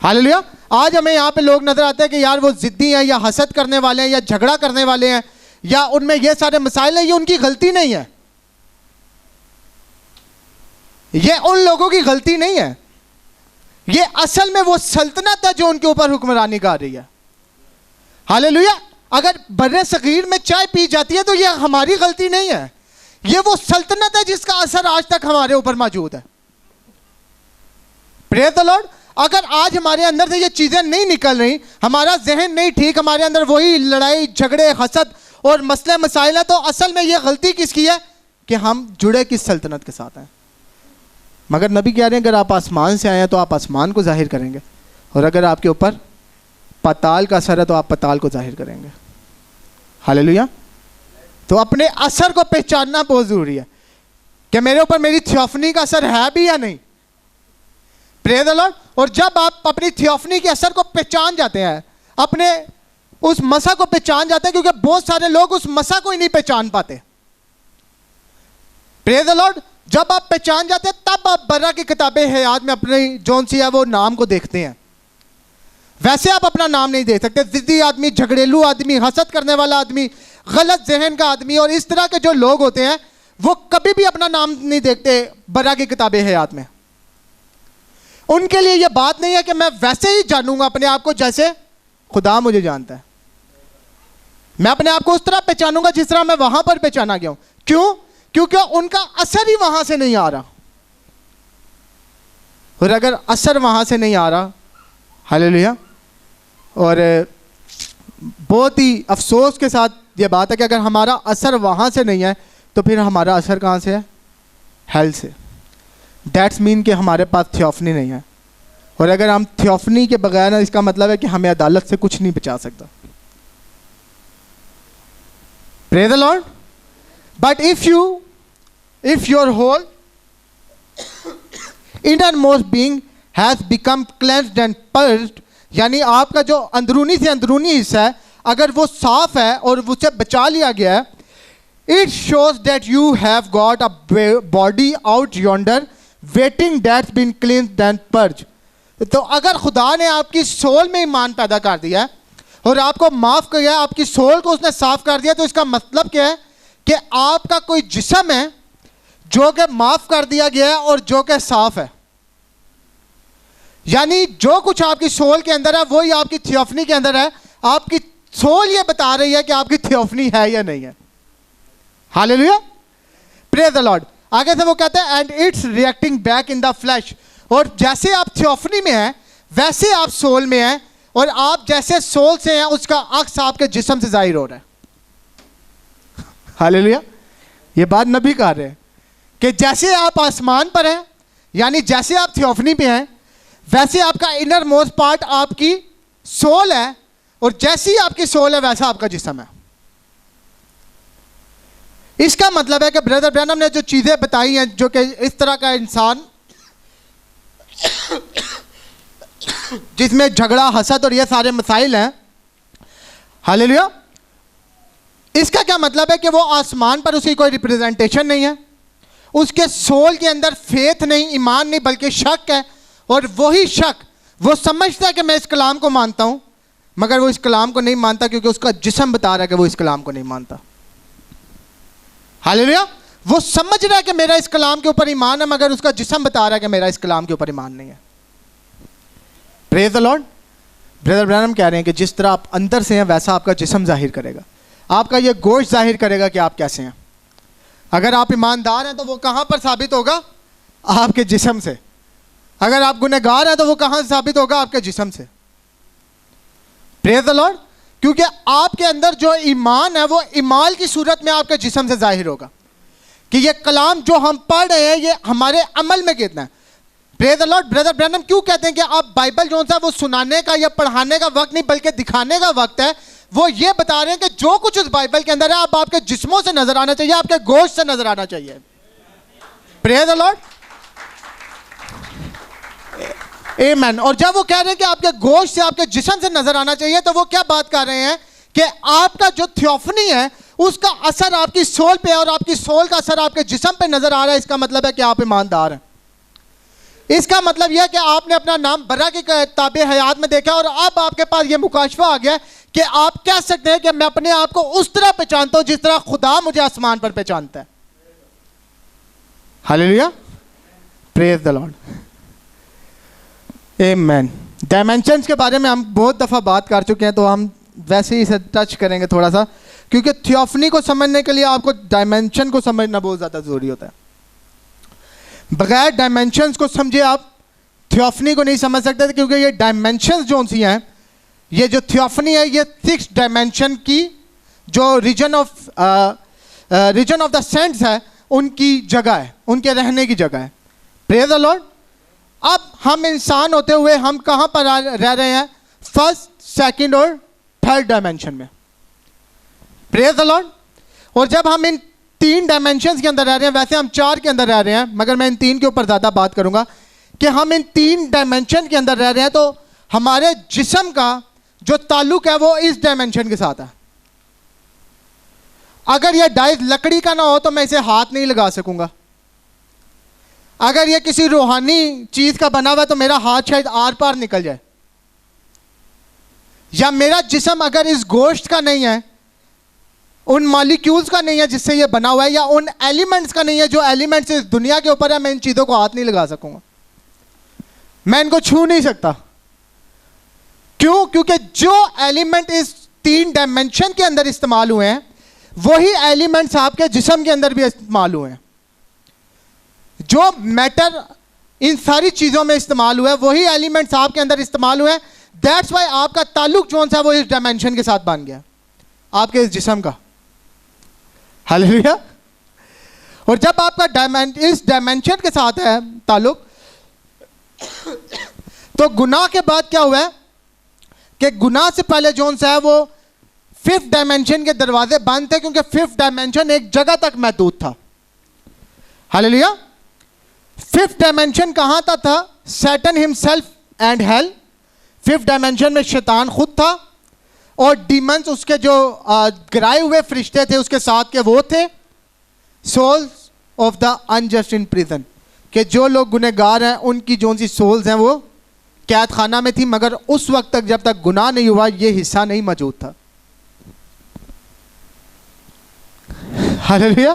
[SPEAKER 1] हालेलुया। आज हमें यहाँ पे लोग नजर आते हैं कि यार वो जिद्दी हैं या हसद करने वाले हैं या झगड़ा करने वाले हैं या उनमें ये सारे मसाइल हैं, ये उनकी गलती नहीं है, ये उन लोगों की गलती नहीं है। ये असल में वो सल्तनत है जो उनके ऊपर हुक्मरानी कर रही है। हालेलुया। अगर बर्रे सगीर में चाय पी जाती है तो ये हमारी गलती नहीं है, ये वो सल्तनत है जिसका असर आज तक हमारे ऊपर मौजूद है। Praise the Lord. अगर आज हमारे अंदर से ये चीजें नहीं निकल रही, हमारा जहन नहीं ठीक, हमारे अंदर वही लड़ाई झगड़े हसद और मसले मसाइल है, तो असल में ये गलती किसकी है कि हम जुड़े किस सल्तनत के साथ हैं। मगर नबी कह रहे हैं अगर आप आसमान से आए हैं तो आप आसमान को जाहिर करेंगे, और अगर आपके ऊपर पाताल का असर है तो आप पाताल को जाहिर करेंगे। हालेलुया। तो अपने असर को पहचानना बहुत जरूरी है कि मेरे ऊपर मेरी थियोफनी का असर है भी या नहीं। Praise the Lord. और जब आप अपनी थियोफनी के असर को पहचान जाते हैं, अपने उस मसा को पहचान जाते हैं, क्योंकि बहुत सारे लोग उस मसा को ही नहीं पहचान पाते। Praise the Lord. जब आप पहचान जाते हैं तब आप बर्रा की किताबे हयात में अपनी जौन सी है वो नाम को देखते हैं। वैसे आप अपना नाम नहीं देख सकते। जिद्दी आदमी, झगड़ेलू आदमी, हसद करने वाला आदमी, गलत जहन का आदमी और इस तरह के जो लोग होते हैं वो कभी भी अपना नाम नहीं देखते बर्रा की किताबे हयात में। उनके लिए यह बात नहीं है कि मैं वैसे ही जानूंगा अपने आप को जैसे खुदा मुझे जानता है, मैं अपने आप को उस तरह पहचानूंगा जिस तरह मैं वहां पर पहचाना गया हूं। क्यों? क्योंकि उनका असर ही वहां से नहीं आ रहा। और अगर असर वहां से नहीं आ रहा, हालेलुया, और बहुत ही अफसोस के साथ ये बात है कि अगर हमारा असर वहां से नहीं है तो फिर हमारा असर कहां से है? हेल से। दैट्स मीन कि हमारे पास थियोफनी नहीं है, और अगर हम थियोफनी के बगैर ना, इसका मतलब है कि हमें अदालत से कुछ नहीं बचा सकता। Praise the Lord. But if your whole innermost being has become cleansed and purged, यानी आपका जो अंदरूनी से अंदरूनी हिस्सा है अगर वो साफ है और उसे बचा लिया गया है, it shows that you have got a body out yonder waiting that's been cleansed and purged। तो अगर खुदा ने आपकी सोल में ईमान पैदा कर दिया है और आपको माफ किया, आपकी सोल को उसने साफ कर दिया, तो इसका मतलब क्या है कि आपका कोई जिस्म है जो कि माफ कर दिया गया है और जो कि साफ है। यानी जो कुछ आपकी सोल के अंदर है वही आपकी थियोफनी के अंदर है। आपकी सोल ये बता रही है कि आपकी थियोफनी है या नहीं है। हालेलुया। Praise the Lord. आगे से वो कहते हैं and it's reacting back in the flash. और जैसे आप थियोफनी में हैं वैसे आप सोल में हैं, और आप जैसे सोल से हैं उसका अक्स आपके जिस्म से जाहिर हो रहा है। हालेलुया। ये बात नबी कह रहे हैं कि जैसे आप आसमान पर हैं, यानी जैसे आप थियोफनी पे हैं, वैसे आपका इनर मोस्ट पार्ट आपकी सोल है, और जैसी आपकी सोल है वैसा आपका जिस्म है। इसका मतलब है कि ब्रदर ब्रैनम ने जो चीजें बताई हैं, जो कि इस तरह का इंसान जिसमें झगड़ा हसद और ये सारे मसाइल हैं, हालेलुया, इसका क्या मतलब है कि वो आसमान पर उसकी कोई रिप्रेजेंटेशन नहीं है, उसके सोल के अंदर फेथ नहीं, ईमान नहीं, बल्कि शक है। और वही शक वो समझता है कि मैं इस कलाम को मानता हूं, मगर वो इस कलाम को नहीं मानता क्योंकि उसका जिस्म बता रहा है कि वो इस कलाम को नहीं मानता। हालेलुया। वो समझ रहा है कि मेरा इस कलाम के ऊपर ईमान है, मगर उसका जिस्म बता रहा है कि मेरा इस कलाम के ऊपर ईमान नहीं है। Praise the Lord. Brother Branham कह रहे हैं कि जिस तरह आप अंदर से हैं वैसा आपका जिस्म जाहिर करेगा, आपका ये गोश्त जाहिर करेगा कि आप कैसे हैं। अगर आप ईमानदार हैं तो वो कहां पर साबित होगा? आपके जिस्म से। अगर आप गुनहगार हैं तो वो कहां से साबित होगा? आपके जिस्म से। Praise the Lord. क्योंकि आपके अंदर जो ईमान है वो ईमाल की सूरत में आपके जिस्म से जाहिर होगा कि ये कलाम जो हम पढ़ रहे हैं ये हमारे अमल में कितना है। Praise the Lord. Brother Branham क्यों कहते हैं कि आप बाइबल जो सा वो सुनाने का या पढ़ाने का वक्त नहीं बल्कि दिखाने का वक्त है। वो ये बता रहे हैं कि जो कुछ उस बाइबल के अंदर है आप आपके जिस्मों से नजर आना चाहिए, आपके गोश्त से नजर आना चाहिए। Praise the Lord. आमीन। और जब वो कह रहे हैं कि आपके गोश्त से आपके जिस्म से नजर आना चाहिए, तो वो क्या बात कर रहे हैं कि आपका जो थियोफनी है उसका असर आपकी सोल पे है, और आपकी सोल का असर आपके जिस्म पे नजर आ रहा है। इसका मतलब है कि आप ईमानदार हैं। इसका मतलब यह कि आपने अपना नाम बर्रा की किताबे हयात में देखा, और अब आपके पास यह मुकाशफा आ गया कि आप कह सकते हैं कि मैं अपने आप को उस तरह पहचानता हूं जिस तरह खुदा मुझे आसमान पर पहचानता है। Hallelujah. Praise the lord. Amen. Dimensions के बारे में हम बहुत दफ़ा बात कर चुके हैं, तो हम वैसे ही इसे टच करेंगे थोड़ा सा, क्योंकि थियोफनी को समझने के लिए आपको डायमेंशन को समझना बहुत ज़्यादा ज़रूरी होता है। बगैर डायमेंशंस को समझे आप थियोफनी को नहीं समझ सकते, क्योंकि ये डायमेंशंस जो सी हैं, ये जो थियोफनी है ये 6 डायमेंशन की जो रीजन ऑफ द सेंट्स है उनकी जगह है, उनके रहने की जगह है। Praise the Lord. अब हम इंसान होते हुए हम कहाँ पर रह रहे हैं? फर्स्ट, सेकंड और थर्ड डायमेंशन में। Praise the Lord. और जब हम इन 3 डायमेंशंस के अंदर रह रहे हैं, वैसे हम 4 के अंदर रह रहे हैं, मगर मैं इन 3 के ऊपर ज़्यादा बात करूंगा कि हम इन 3 डायमेंशन के अंदर रह रहे हैं, तो हमारे जिस्म का जो ताल्लुक है वो इस डायमेंशन के साथ है। अगर यह डाइस लकड़ी का ना हो तो मैं इसे हाथ नहीं लगा सकूंगा। अगर यह किसी रूहानी चीज का बना हुआ है तो मेरा हाथ शायद आर पार निकल जाए। या मेरा जिस्म अगर इस गोश्त का नहीं है, उन मॉलिक्यूल्स का नहीं है जिससे यह बना हुआ है, या उन एलिमेंट्स का नहीं है जो एलिमेंट्स इस दुनिया के ऊपर है, मैं इन चीजों को हाथ नहीं लगा सकूंगा, मैं इनको छू नहीं सकता। क्यों? क्योंकि जो एलिमेंट इस 3 डायमेंशन के अंदर इस्तेमाल हुए हैं वही एलिमेंट्स आपके जिस्म के अंदर भी इस्तेमाल हुए हैं। जो मैटर इन सारी चीजों में इस्तेमाल हुआ है वही एलिमेंट्स आपके अंदर इस्तेमाल हुए हैं। दैट्स वाई आपका ताल्लुक जो सा वो इस डायमेंशन के साथ बन गया, आपके इस जिस्म का। हालेलुया। और जब आपका इस डायमेंशन के साथ है ताल्लुक, तो गुनाह के बाद क्या हुआ है कि गुनाह से पहले जो सा है वो 5th डायमेंशन के दरवाजे बंद थे, क्योंकि 5th डायमेंशन एक जगह तक महदूद था। हालेलुया। 5th डायमेंशन कहां तक था? Satan himself and hell. 5th dimension में शैतान खुद था और डीमंस, उसके जो गिराए हुए फरिश्ते थे उसके साथ के वो थे। Souls of the unjust in prison, कि जो लोग गुनहगार हैं उनकी जो सी सोल्स हैं वो कैद खाना में थी, मगर उस वक्त तक जब तक गुनाह नहीं हुआ ये हिस्सा नहीं मौजूद था। हालेलुया।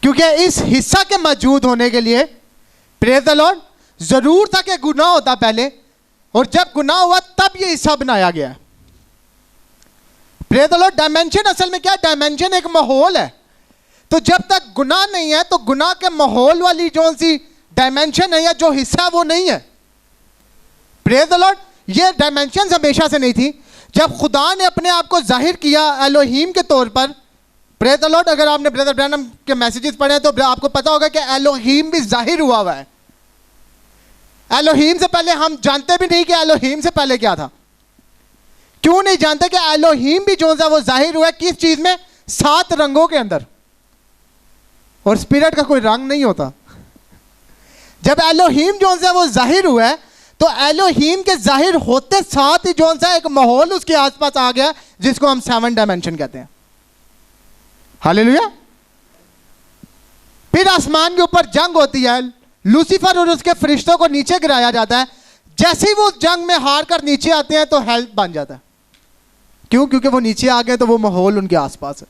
[SPEAKER 1] क्योंकि इस हिस्सा के मौजूद होने के लिए, प्रेज द लॉर्ड, जरूर था कि गुनाह होता पहले, और जब गुनाह हुआ तब ये हिस्सा बनाया गया। Praise the Lord. डायमेंशन असल में क्या? डायमेंशन एक माहौल है। तो जब तक गुनाह नहीं है तो गुनाह के माहौल वाली जो सी डायमेंशन है या जो हिस्सा है वो नहीं है। Praise the Lord. ये डायमेंशन हमेशा से नहीं थी। जब खुदा ने अपने आप को जाहिर किया एलोहीम के तौर पर, प्रेज द लॉर्ड, अगर आपने ब्रदर ब्रैनम के मैसेजेस पढ़े हैं तो आपको पता होगा कि एलोहीम भी जाहिर हुआ है। एलोहीम से पहले हम जानते भी नहीं कि एलोहीम से पहले क्या था। क्यों नहीं जानते कि एलोहीम भी जो है वो जाहिर हुआ है किस चीज में? 7 रंगों के अंदर। और स्पिरिट का कोई रंग नहीं होता। जब एलोहीम जो है वो जाहिर हुआ है तो एलोहीम के जाहिर होते साथ ही जो सा एक माहौल उसके आसपास आ गया जिसको हम 7 डायमेंशन कहते हैं। हालेलुया। फिर आसमान के ऊपर जंग होती है, लूसीफर और उसके फरिश्तों को नीचे गिराया जाता है। जैसे ही वो जंग में हार कर नीचे आते हैं तो हेल बन जाता है। क्यों? क्योंकि वो नीचे आ गए तो वो माहौल उनके आसपास है।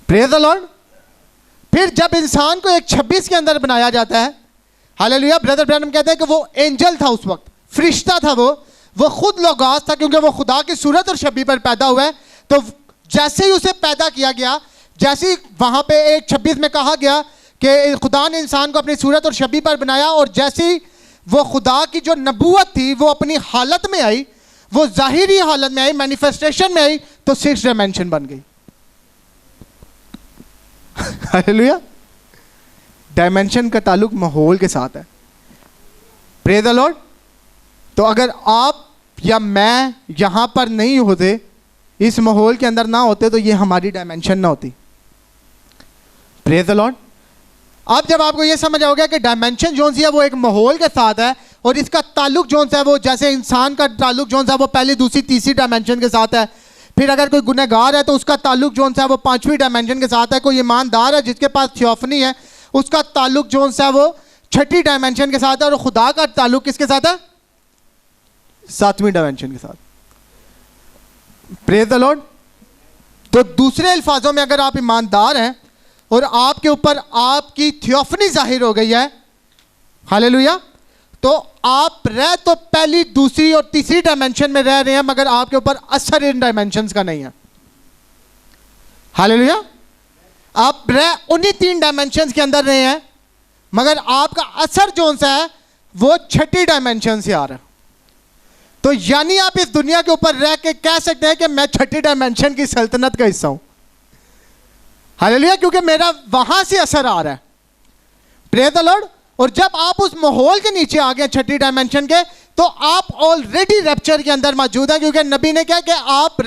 [SPEAKER 1] Praise the Lord. फिर जब इंसान को एक 26 के अंदर बनाया जाता है, हालेलुया, ब्रदर ब्रैनम कहते हैं कि वो एंजल था, उस वक्त फरिश्ता था, वो खुद लोगास था, क्योंकि वो खुदा की सूरत और शबीह पर पैदा हुआ है। तो जैसे ही उसे पैदा किया गया, जैसे ही वहां पे एक 26 में कहा गया कि खुदा ने इंसान को अपनी सूरत और शबीह पर बनाया, और जैसे ही वो खुदा की जो नबूवत थी वो अपनी हालत में आई, वो जाहिरी हालत में आई, मैनिफेस्टेशन में आई, तो 6 डायमेंशन बन गई। हालेलुया। डायमेंशन का ताल्लुक माहौल के साथ है। Praise the Lord. तो अगर आप या मैं यहां पर नहीं होते, इस माहौल के अंदर ना होते, तो ये हमारी डायमेंशन ना होती। Praise the Lord. अब जब आपको ये समझ आओगे कि डायमेंशन जोन सी है वो एक माहौल के साथ है, और इसका ताल्लुक जोन सा है वो जैसे इंसान का ताल्लुक जोन सा वो पहली, दूसरी, तीसरी डायमेंशन के साथ है। फिर अगर कोई गुनहगार है तो उसका ताल्लुक जोन सा है वो 5वीं डायमेंशन के साथ है। कोई ईमानदार है जिसके पास थियोफनी है, उसका ताल्लुक जोन सा है वो 6ठी डायमेंशन के साथ है। और खुदा का ताल्लुक किसके साथ है? 7वीं डायमेंशन के साथ। Praise the Lord. तो दूसरे अल्फाजों में अगर आप ईमानदार हैं और आपके ऊपर आपकी थियोफनी जाहिर हो गई है, हालेलुया, तो आप रह तो पहली, दूसरी और तीसरी डायमेंशन में रह रहे हैं, मगर आपके ऊपर असर इन डायमेंशंस का नहीं है। हालेलुया। आप रह उन्हीं 3 डायमेंशंस के अंदर रहे हैं, मगर आपका असर जो सा है वो 6ठी डायमेंशन से आ रहा है। तो यानी आप इस दुनिया के ऊपर रह के कह सकते हैं कि मैं 6ठी डायमेंशन की सल्तनत का हिस्सा हूं। हालेलुया। क्योंकि मेरा वहां से असर आ रहा है। Praise the Lord. और जब आप उस माहौल के नीचे आ गए 6ठी डायमेंशन के, तो आप ऑलरेडी रैप्चर के अंदर मौजूद हैं। क्योंकि नबी ने कहा कि आप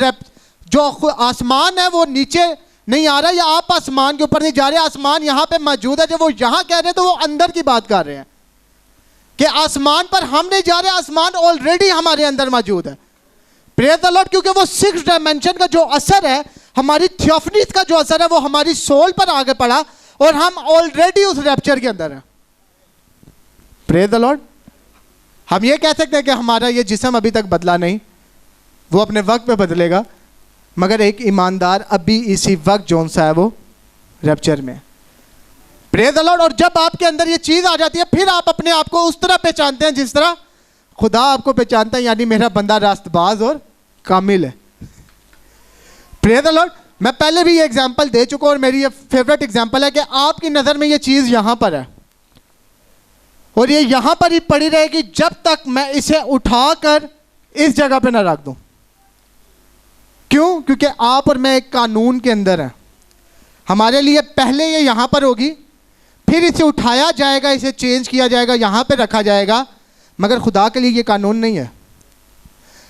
[SPEAKER 1] जो आसमान है वो नीचे नहीं आ रहा, या आप आसमान के ऊपर नहीं जा रहे, आसमान यहां पे मौजूद है। जब वो यहां कह रहे हैं तो वो अंदर की बात कर रहे हैं कि आसमान पर हम नहीं जा रहे, आसमान ऑलरेडी हमारे अंदर मौजूद है। Praise the Lord. क्योंकि वो 6 डायमेंशन का जो असर है, हमारी थियोफनीज का जो असर है, वो हमारी सोल पर आगे पड़ा और हम ऑलरेडी उस रैप्चर के अंदर हैं। Praise the Lord. हम ये कह सकते हैं कि हमारा ये जिस्म अभी तक बदला नहीं, वो अपने वक्त पे बदलेगा, मगर एक ईमानदार अभी इसी वक्त जोन सा है वो रैप्चर में। Praise the Lord. और जब आपके अंदर ये चीज आ जाती है, फिर आप अपने आप को उस तरह पहचानते हैं जिस तरह खुदा आपको पहचानता है, यानी मेरा बंदा रास्तबाज और कामिल है। Praise the Lord. मैं पहले भी ये एग्जांपल दे चुका हूं और मेरी ये फेवरेट एग्जांपल है कि आपकी नजर में ये चीज यहां पर है और ये यहां पर ही पड़ी रहेगी जब तक मैं इसे उठाकर इस जगह पे ना रख दूं। क्यों? क्योंकि आप और मैं एक कानून के अंदर हैं। हमारे लिए पहले ये यहां पर होगी, फिर इसे उठाया जाएगा, इसे चेंज किया जाएगा, यहां पे रखा जाएगा। मगर खुदा के लिए ये कानून नहीं है।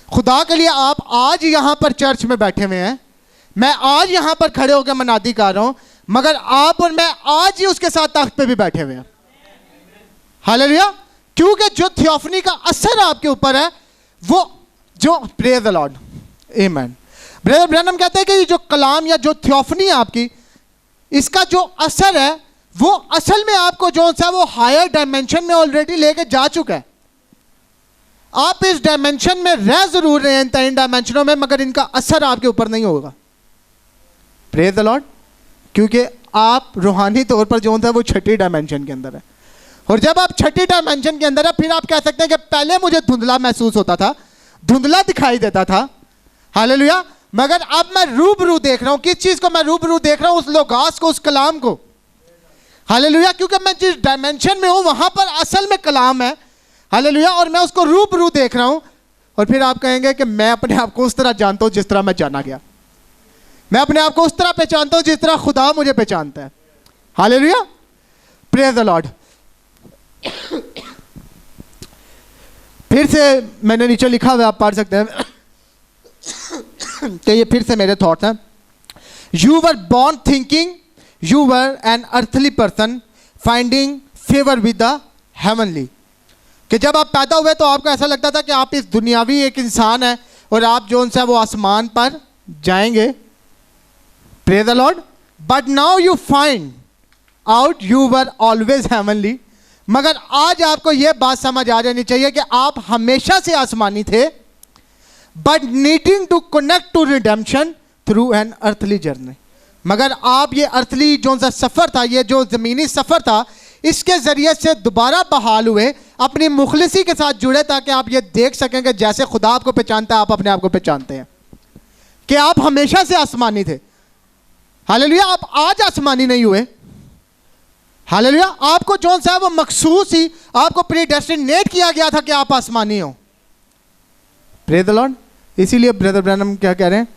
[SPEAKER 1] खुदा के लिए आप आज यहां पर चर्च में बैठे हुए हैं, मैं आज यहां पर खड़े होकर मनादी कर रहा हूं, मगर आप और मैं आज ही उसके साथ तख्त पे भी बैठे हुए हैं। हालेलुया। क्योंकि जो थियोफनी का असर आपके ऊपर है वो जो, प्रेज द लॉर्ड, आमीन। ब्रदर ब्रैनम कहते हैं कि ये जो कलाम या जो थियोफनी है आपकी, इसका जो असर है वो असल में आपको जो सा वो हायर डायमेंशन में ऑलरेडी लेके जा चुका है। आप इस डायमेंशन में रह जरूर रहे हैं, इन डायमेंशनों में, मगर इनका असर आपके ऊपर नहीं होगा। Praise the Lord. क्योंकि आप रूहानी तौर पर जो है वो 6ठी डायमेंशन के अंदर है। और जब आप 6ठी डायमेंशन के अंदर है, फिर आप कह सकते हैं कि पहले मुझे धुंधला महसूस होता था, धुंधला दिखाई देता था। हालेलुया। मगर अब मैं रूबरू देख रहा हूं। किस चीज को मैं रूबरू देख रहा हूं? उस लोगास को, उस कलाम को। हालेलुया। क्योंकि मैं जिस डायमेंशन में हूं वहां पर असल में कलाम है। हालेलुया। और मैं उसको रूबरू देख रहा हूं। और फिर आप कहेंगे कि मैं अपने आप को उस तरह जानता हूं जिस तरह मैं जाना गया। मैं अपने आप को उस तरह पहचानता हूं जिस तरह खुदा मुझे पहचानता है। हालेलुया। Praise the Lord. फिर से मैंने नीचे लिखा हुआ, आप पढ़ सकते हैं कि ये फिर से मेरे थॉट्स हैं। You were born thinking you were an earthly person finding favour with the heavenly. कि जब आप पैदा हुए तो आपको ऐसा लगता था कि आप इस दुनियावी एक इंसान है और आप जो उनसे वो आसमान पर जाएंगे। Praise the Lord. But now you find out you were always heavenly. मगर आज आपको यह बात समझ आ जानी चाहिए कि आप हमेशा से आसमानी थे, but needing to connect to redemption through an earthly journey. मगर आप ये अर्थली जो सा सफ़र था, ये जो ज़मीनी सफ़र था, इसके ज़रिए से दोबारा बहाल हुए, अपनी मुखलिसी के साथ जुड़े, ताकि आप ये देख सकें कि जैसे खुदा आपको पहचानता है आप अपने आप को पहचानते हैं, कि आप हमेशा से आसमानी थे। हालेलुया। आप आज आसमानी नहीं हुए। हालेलुया। आपको जो सा है वो मखसूस ही आपको प्रीडेस्टिनेट किया गया था कि आप आसमानी हो। Praise the Lord. इसीलिए ब्रदर ब्रैनम क्या कह रहे हैं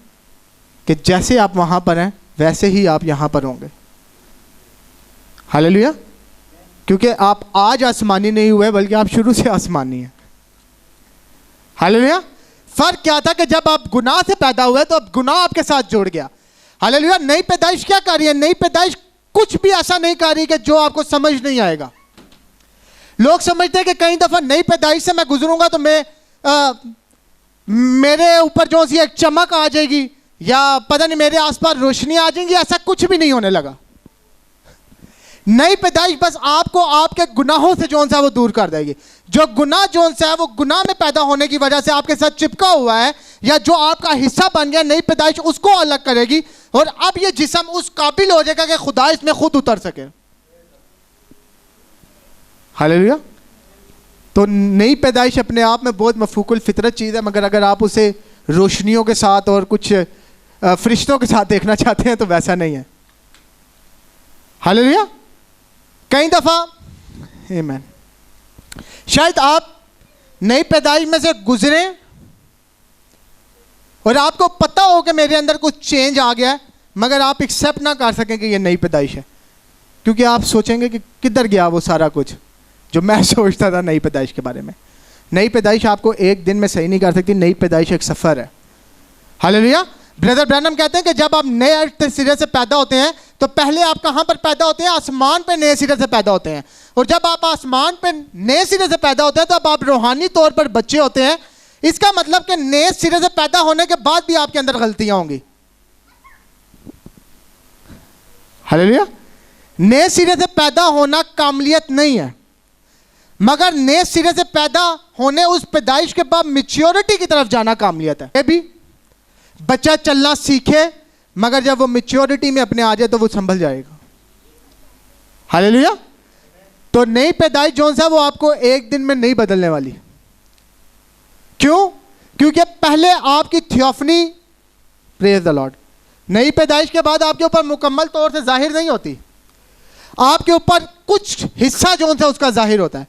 [SPEAKER 1] कि जैसे आप वहां पर हैं वैसे ही आप यहां पर होंगे। हालेलुया। क्योंकि आप आज आसमानी नहीं हुए, बल्कि आप शुरू से आसमानी हैं। हालेलुया। फर्क क्या था कि जब आप गुनाह से पैदा हुए तो अब गुनाह आपके साथ जुड़ गया। हालेलुया। नई पैदाइश क्या कर रही है? नई पैदाइश कुछ भी ऐसा नहीं कर रही कि जो आपको समझ नहीं आएगा। लोग समझते हैं कि कई दफा नई पैदाइश से मैं गुजरूंगा तो मेरे ऊपर जो सी एक चमक आ जाएगी, या पता नहीं मेरे आसपास रोशनी आ जाएंगी। ऐसा कुछ भी नहीं होने लगा। नई पैदाइश बस आपको आपके गुनाहों से जो सा वो दूर कर देगी। जो गुनाह जो सा है वो गुनाह में पैदा होने की वजह से आपके साथ चिपका हुआ है, या जो आपका हिस्सा बन गया, नई पैदाइश उसको अलग करेगी और अब ये जिस्म उस काबिल हो जाएगा कि खुदा इसमें खुद उतर सके। हालेलुया। तो नई पैदाइश अपने आप में बहुत मफूकुल फितरत चीज़ है, मगर अगर आप उसे रोशनियों के साथ और कुछ फरिश्तों के साथ देखना चाहते हैं तो वैसा नहीं है। हालेलुया। कई दफ़ा आमीन, शायद आप नई पैदाइश में से गुजरे और आपको पता हो कि मेरे अंदर कुछ चेंज आ गया है, मगर आप एक्सेप्ट ना कर सकें कि ये नई पैदाइश है, क्योंकि आप सोचेंगे कि किधर गया वो सारा कुछ जो मैं सोचता था नई पैदाइश के बारे में। नई पैदाइश आपको एक दिन में सही नहीं कर सकती, नई पैदाइश एक सफ़र है। हालेलुया। ब्रदर ब्रैनम कहते हैं कि जब आप नए सिरे से पैदा होते हैं तो पहले आप कहाँ पर पैदा होते हैं? आसमान पे नए सिरे से पैदा होते हैं। और जब आप आसमान पे नए सिरे से पैदा होते हैं तब आप रूहानी तौर पर बच्चे होते हैं। इसका मतलब कि नए सिरे से पैदा होने के बाद भी आपके अंदर गलतियां होंगी। हालेलुया। नए सिरे से पैदा होना कामलियत नहीं है, मगर नए सिरे से पैदा होने उस पैदाइश के बाद मैच्योरिटी की तरफ जाना कामलियत है। ये भी बच्चा चलना सीखे, मगर जब वो मैच्योरिटी में अपने आ जाए तो वो संभल जाएगा। हालेलुया। तो नई पैदाइश जो सा वो आपको एक दिन में नहीं बदलने वाली। क्यों? क्योंकि पहले आपकी थियोफनी, प्रेज द लॉर्ड, नई पैदाइश के बाद आपके ऊपर मुकम्मल तौर से जाहिर नहीं होती, आपके ऊपर कुछ हिस्सा जो है उसका जाहिर होता है।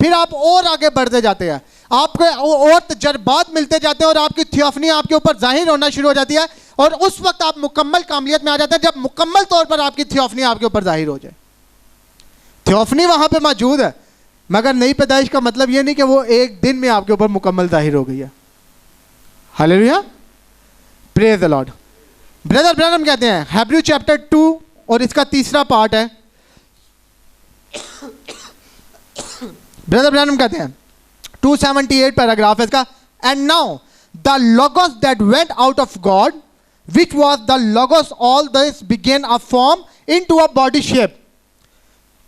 [SPEAKER 1] फिर आप और आगे बढ़ते जाते हैं, आपको और तजर्बात मिलते जाते हैं और आपकी थियोफनी आपके ऊपर जाहिर होना शुरू हो जाती है, और उस वक्त आप मुकम्मल कामलियत में आ जाते हैं जब मुकम्मल तौर पर आपकी थियोफनी आपके ऊपर जाहिर हो जाए। थियोफनी वहां पे मौजूद है, मगर नई पैदाइश का मतलब यह नहीं कि वो एक दिन में आपके ऊपर मुकम्मल जाहिर हो गई है। Hallelujah. Praise the Lord. Brother Branham कहते हैं हिब्रू चैप्टर 2 और इसका तीसरा पार्ट है। ब्रदर ब्रैनम कहते हैं 278 पैराग्राफ है इसका। And now the logos that went out of God which was the logos all this began a form into a body shape.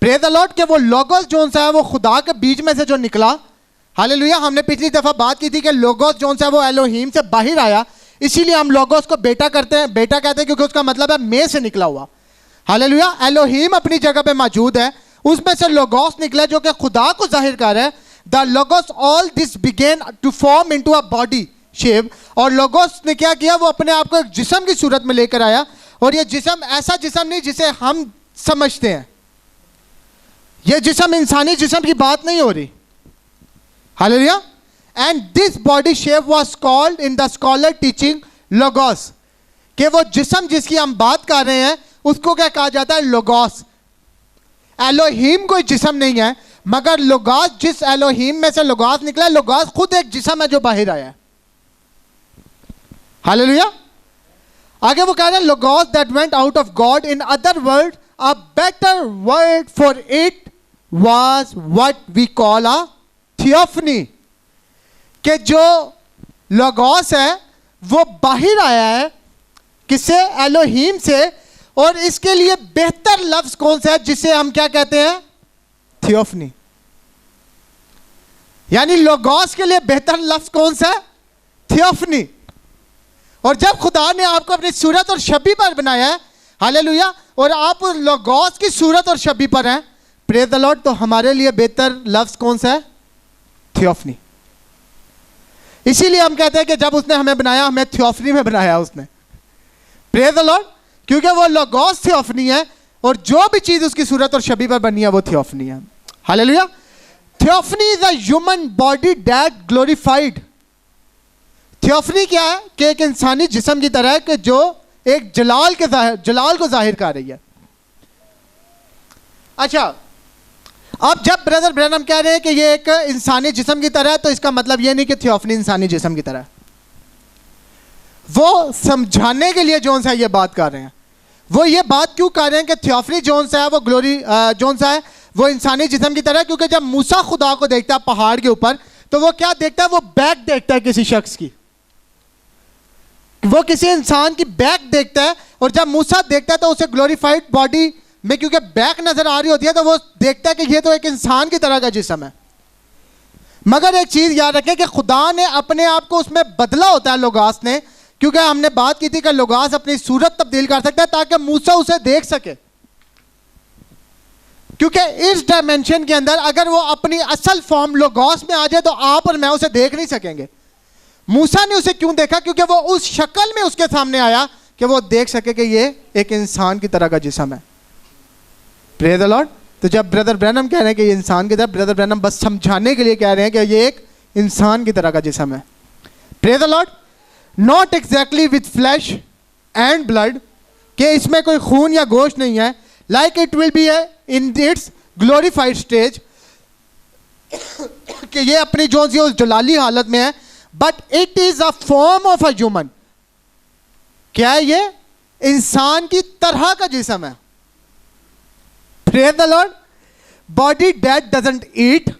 [SPEAKER 1] Praise the Lord के वो लोगोस जो सा है वो खुदा के बीच में से जो निकला। हालेलुया। हमने पिछली दफा बात की थी कि लोगोस जो सा है वो एलोहीम से बाहर आया, इसीलिए हम लोगोस को बेटा कहते हैं क्योंकि उसका मतलब है में से निकला हुआ। हालेलुया। एलोहीम अपनी जगह पे मौजूद है, उसमें से लोगोस निकला जो कि खुदा को जाहिर कर रहा है। The logos all this began to form into a body shape. और लोगोस ने क्या किया? वो अपने आप को एक जिस्म की सूरत में लेकर आया, और ये जिस्म ऐसा जिस्म नहीं जिसे हम समझते हैं। ये जिस्म इंसानी जिस्म की बात नहीं हो रही। Hallelujah. And this body shape was called in the scholar teaching logos, कि वो जिस्म जिसकी हम बात कर रहे हैं उसको क्या कहा जाता है? लोगोस। एलोहीम कोई जिस्म नहीं है, मगर लोगोस, जिस एलोहीम में से लोगोस निकला, लोगोस खुद एक जिस्म है जो बाहर आया है। हालेलुया। आगे वो कह रहे हैं logos that went out of God, in other word a better word for it was what we call a theophany, कि जो लोगोस है वो बाहर आया है किससे? एलोहीम से। और इसके लिए बेहतर लफ्ज कौन सा है जिसे हम क्या कहते हैं? थियोफनी। यानी लोगोस के लिए बेहतर लफ्ज कौन सा है? थियोफनी। और जब खुदा ने आपको अपनी सूरत और शबी पर बनाया है, हालेलुया, और आप लोगोस की सूरत और शबी पर हैं, प्रेज द लॉर्ड, तो हमारे लिए बेहतर लफ्ज कौन सा है? थियोफनी। इसीलिए हम कहते हैं कि जब उसने हमें बनाया, हमें थियोफनी में बनाया उसने। Praise the Lord. क्योंकि वो लोगोस थियोफनी है, और जो भी चीज उसकी सूरत और शबी पर बनी है वो थियोफनी है। Hallelujah. Theophany is a human body that glorified. Theophany क्या है? कि एक इंसानी जिस्म की तरह है कि जो एक जलाल को जाहिर कर रही है। अच्छा, अब जब ब्रदर ब्रैनम कह रहे हैं कि ये एक इंसानी जिस्म की तरह है, तो इसका मतलब ये नहीं कि थियोफनी इंसानी जिस्म की तरह है। वो समझाने के लिए जोन सा ये बात कर रहे हैं। वो ये बात क्यों कर रहे हैं कि थियोफनी जोन सा है वो ग्लोरी जोन सा है वो इंसानी जिस्म की तरह है? क्योंकि जब मूसा खुदा को देखता है पहाड़ के ऊपर, तो वो क्या देखता है? वो बैक देखता है किसी शख्स की, वो किसी इंसान की बैक देखता है। और जब मूसा देखता है तो उसे ग्लोरीफाइड बॉडी में क्योंकि बैक नजर आ रही होती है, तो वो देखता है कि ये तो एक इंसान की तरह का जिस्म है। मगर एक चीज याद रखें कि खुदा ने अपने आप को उसमें बदला होता है लोगोस ने, क्योंकि हमने बात की थी कि लोगोस अपनी सूरत तब्दील कर सकता है ताकि मूसा उसे देख सके। क्योंकि इस डायमेंशन के अंदर अगर वो अपनी असल फॉर्म लोगोस में आ जाए तो आप और मैं उसे देख नहीं सकेंगे। मूसा ने उसे क्यों देखा? क्योंकि वो उस शक्ल में उसके सामने आया कि वो देख सके कि ये एक इंसान की तरह का जिस्म है। Praise the Lord. तो जब ब्रदर ब्रैनम कह रहे हैं कि ये इंसान की तरह, ब्रदर ब्रैनम बस समझाने के लिए कह रहे हैं कि ये एक इंसान की तरह का जिस्म है। Praise the Lord. Not exactly with flash and blood, कि इसमें कोई खून या गोश्त नहीं है। Like it will be in its glorified stage, कि ये अपनी जो सी उस जलाली हालत में है। But it is a form of a human, क्या है ये? इंसान की तरह का जिस्म है। Praise the lord. Body that doesn't eat,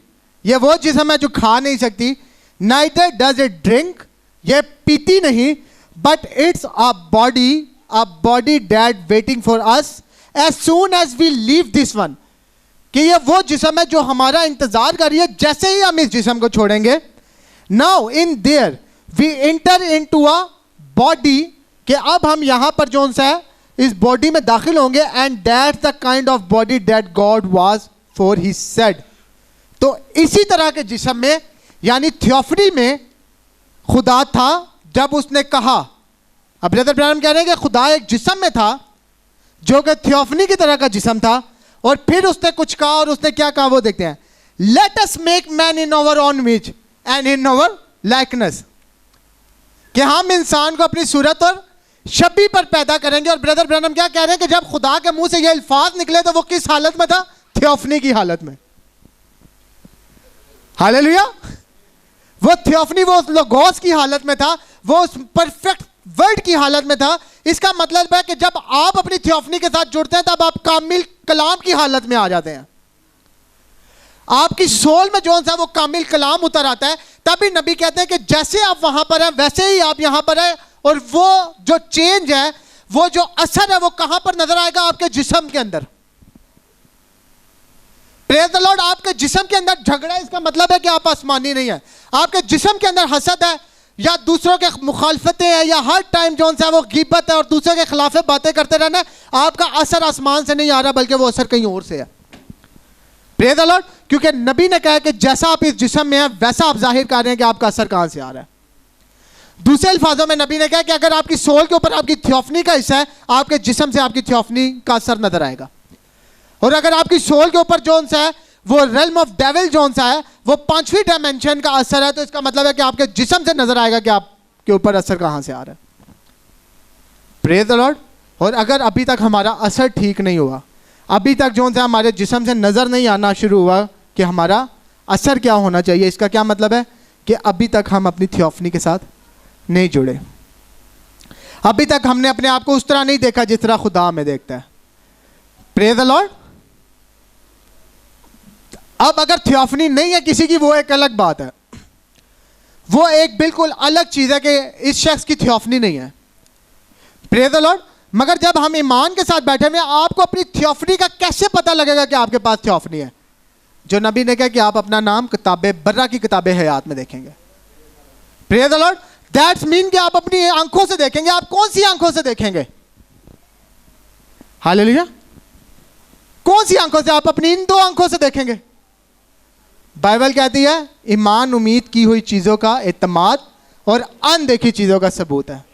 [SPEAKER 1] ये वो जिस्म है जो खा नहीं सकती। नाइदर डज इट ड्रिंक, ये पीती नहीं। But it's a body that waiting for us as soon as we leave this one, कि ये वो जिस्म है जो हमारा इंतजार कर रही है जैसे ही हम इस जिस्म को छोड़ेंगे। Now in there we enter into a body, कि अब हम यहां पर जो सा है इस बॉडी में दाखिल होंगे। And that's the kind of body that God was for he said, तो इसी तरह के जिस्म में, यानी थियोफनी में खुदा था जब उसने कहा। अब ब्रदर ब्रैनम कह रहे हैं कि खुदा एक जिस्म में था जो कि थियोफनी की तरह का जिस्म था, और फिर उसने कुछ कहा, और उसने क्या कहा वो देखते हैं। Let us make man in our own image and in our likeness, कि हम इंसान को अपनी सूरत और शबी पर पैदा करेंगे। और ब्रदर ब्रैनम क्या कह रहे हैं कि जब खुदा के मुंह से ये अल्फाज निकले तो वो किस हालत में था? थियोफनी की हालत में। हालेलुया। वो थियोफनी, वो लोगोस की हालत में था, वो उस परफेक्ट वर्ड की हालत में था। इसका मतलब है कि जब आप अपनी थियोफनी के साथ जुड़ते हैं तब आप कामिल कलाम की हालत में आ जाते हैं। आपकी सोल में जो सा वो कामिल कलाम उतर आता है। तभी नबी कहते हैं कि जैसे आप वहां पर हैं वैसे ही आप यहां पर हैं। और वो जो चेंज है, वो जो असर है, वो कहां पर नजर आएगा? आपके जिस्म के अंदर। Praise the Lord. आपके जिस्म के अंदर झगड़ा है, इसका मतलब है कि आप आसमानी नहीं है। आपके जिस्म के अंदर हसद है, या दूसरों के मुखालफतें हैं, या हर टाइम जो सा वो गिबत है और दूसरों के खिलाफ बातें करते रहना, आपका असर आसमान से नहीं आ रहा बल्कि वो असर कहीं और से है। Praise the Lord. क्योंकि नबी ने कहा कि जैसा आप इस जिस्म में हैं वैसा आप जाहिर कर रहे हैं कि आपका असर कहां से आ रहा है। दूसरे अल्फाजों में नबी ने कहा कि अगर आपकी सोल के ऊपर आपकी थियोफनी का हिस्सा है, आपके जिस्म से आपकी थियोफनी का असर नजर आएगा। और अगर आपकी सोल के ऊपर जोन सा है वो रेल्म ऑफ डेविल जोन सा है, वो पांचवी डायमेंशन का असर है, तो इसका मतलब है कि आपके जिस्म से नजर आएगा कि आपके ऊपर असर कहां से आ रहा है। Praise the Lord. और अगर अभी तक हमारा असर ठीक नहीं हुआ, अभी तक जो सा हमारे जिस्म से नजर नहीं आना शुरू हुआ कि हमारा असर क्या होना चाहिए, इसका क्या मतलब है? कि अभी तक हम अपनी थियोफनी के साथ नहीं जुड़े। अभी तक हमने अपने आप को उस तरह नहीं देखा जिस तरह खुदा हमें देखता है। Praise the Lord. अब अगर थियोफनी नहीं है किसी की, वो एक अलग बात है, वो एक बिल्कुल अलग चीज है कि इस शख्स की थियोफनी नहीं है। Praise the Lord. मगर जब हम ईमान के साथ बैठे हुए, आपको अपनी थियोफनी का कैसे पता लगेगा कि आपके पास थियोफनी है? जो नबी ने कहा कि आप अपना नाम किताबे बर्रा की किताबे हयात में देखेंगे। Praise the Lord. That's mean कि आप अपनी आंखों से देखेंगे। आप कौन सी आंखों से देखेंगे? हालेलुया। कौन सी आंखों से? आप अपनी इन दो आंखों से देखेंगे। बाइबल कहती है ईमान उम्मीद की हुई चीजों का एतमाद और अनदेखी चीजों का सबूत है।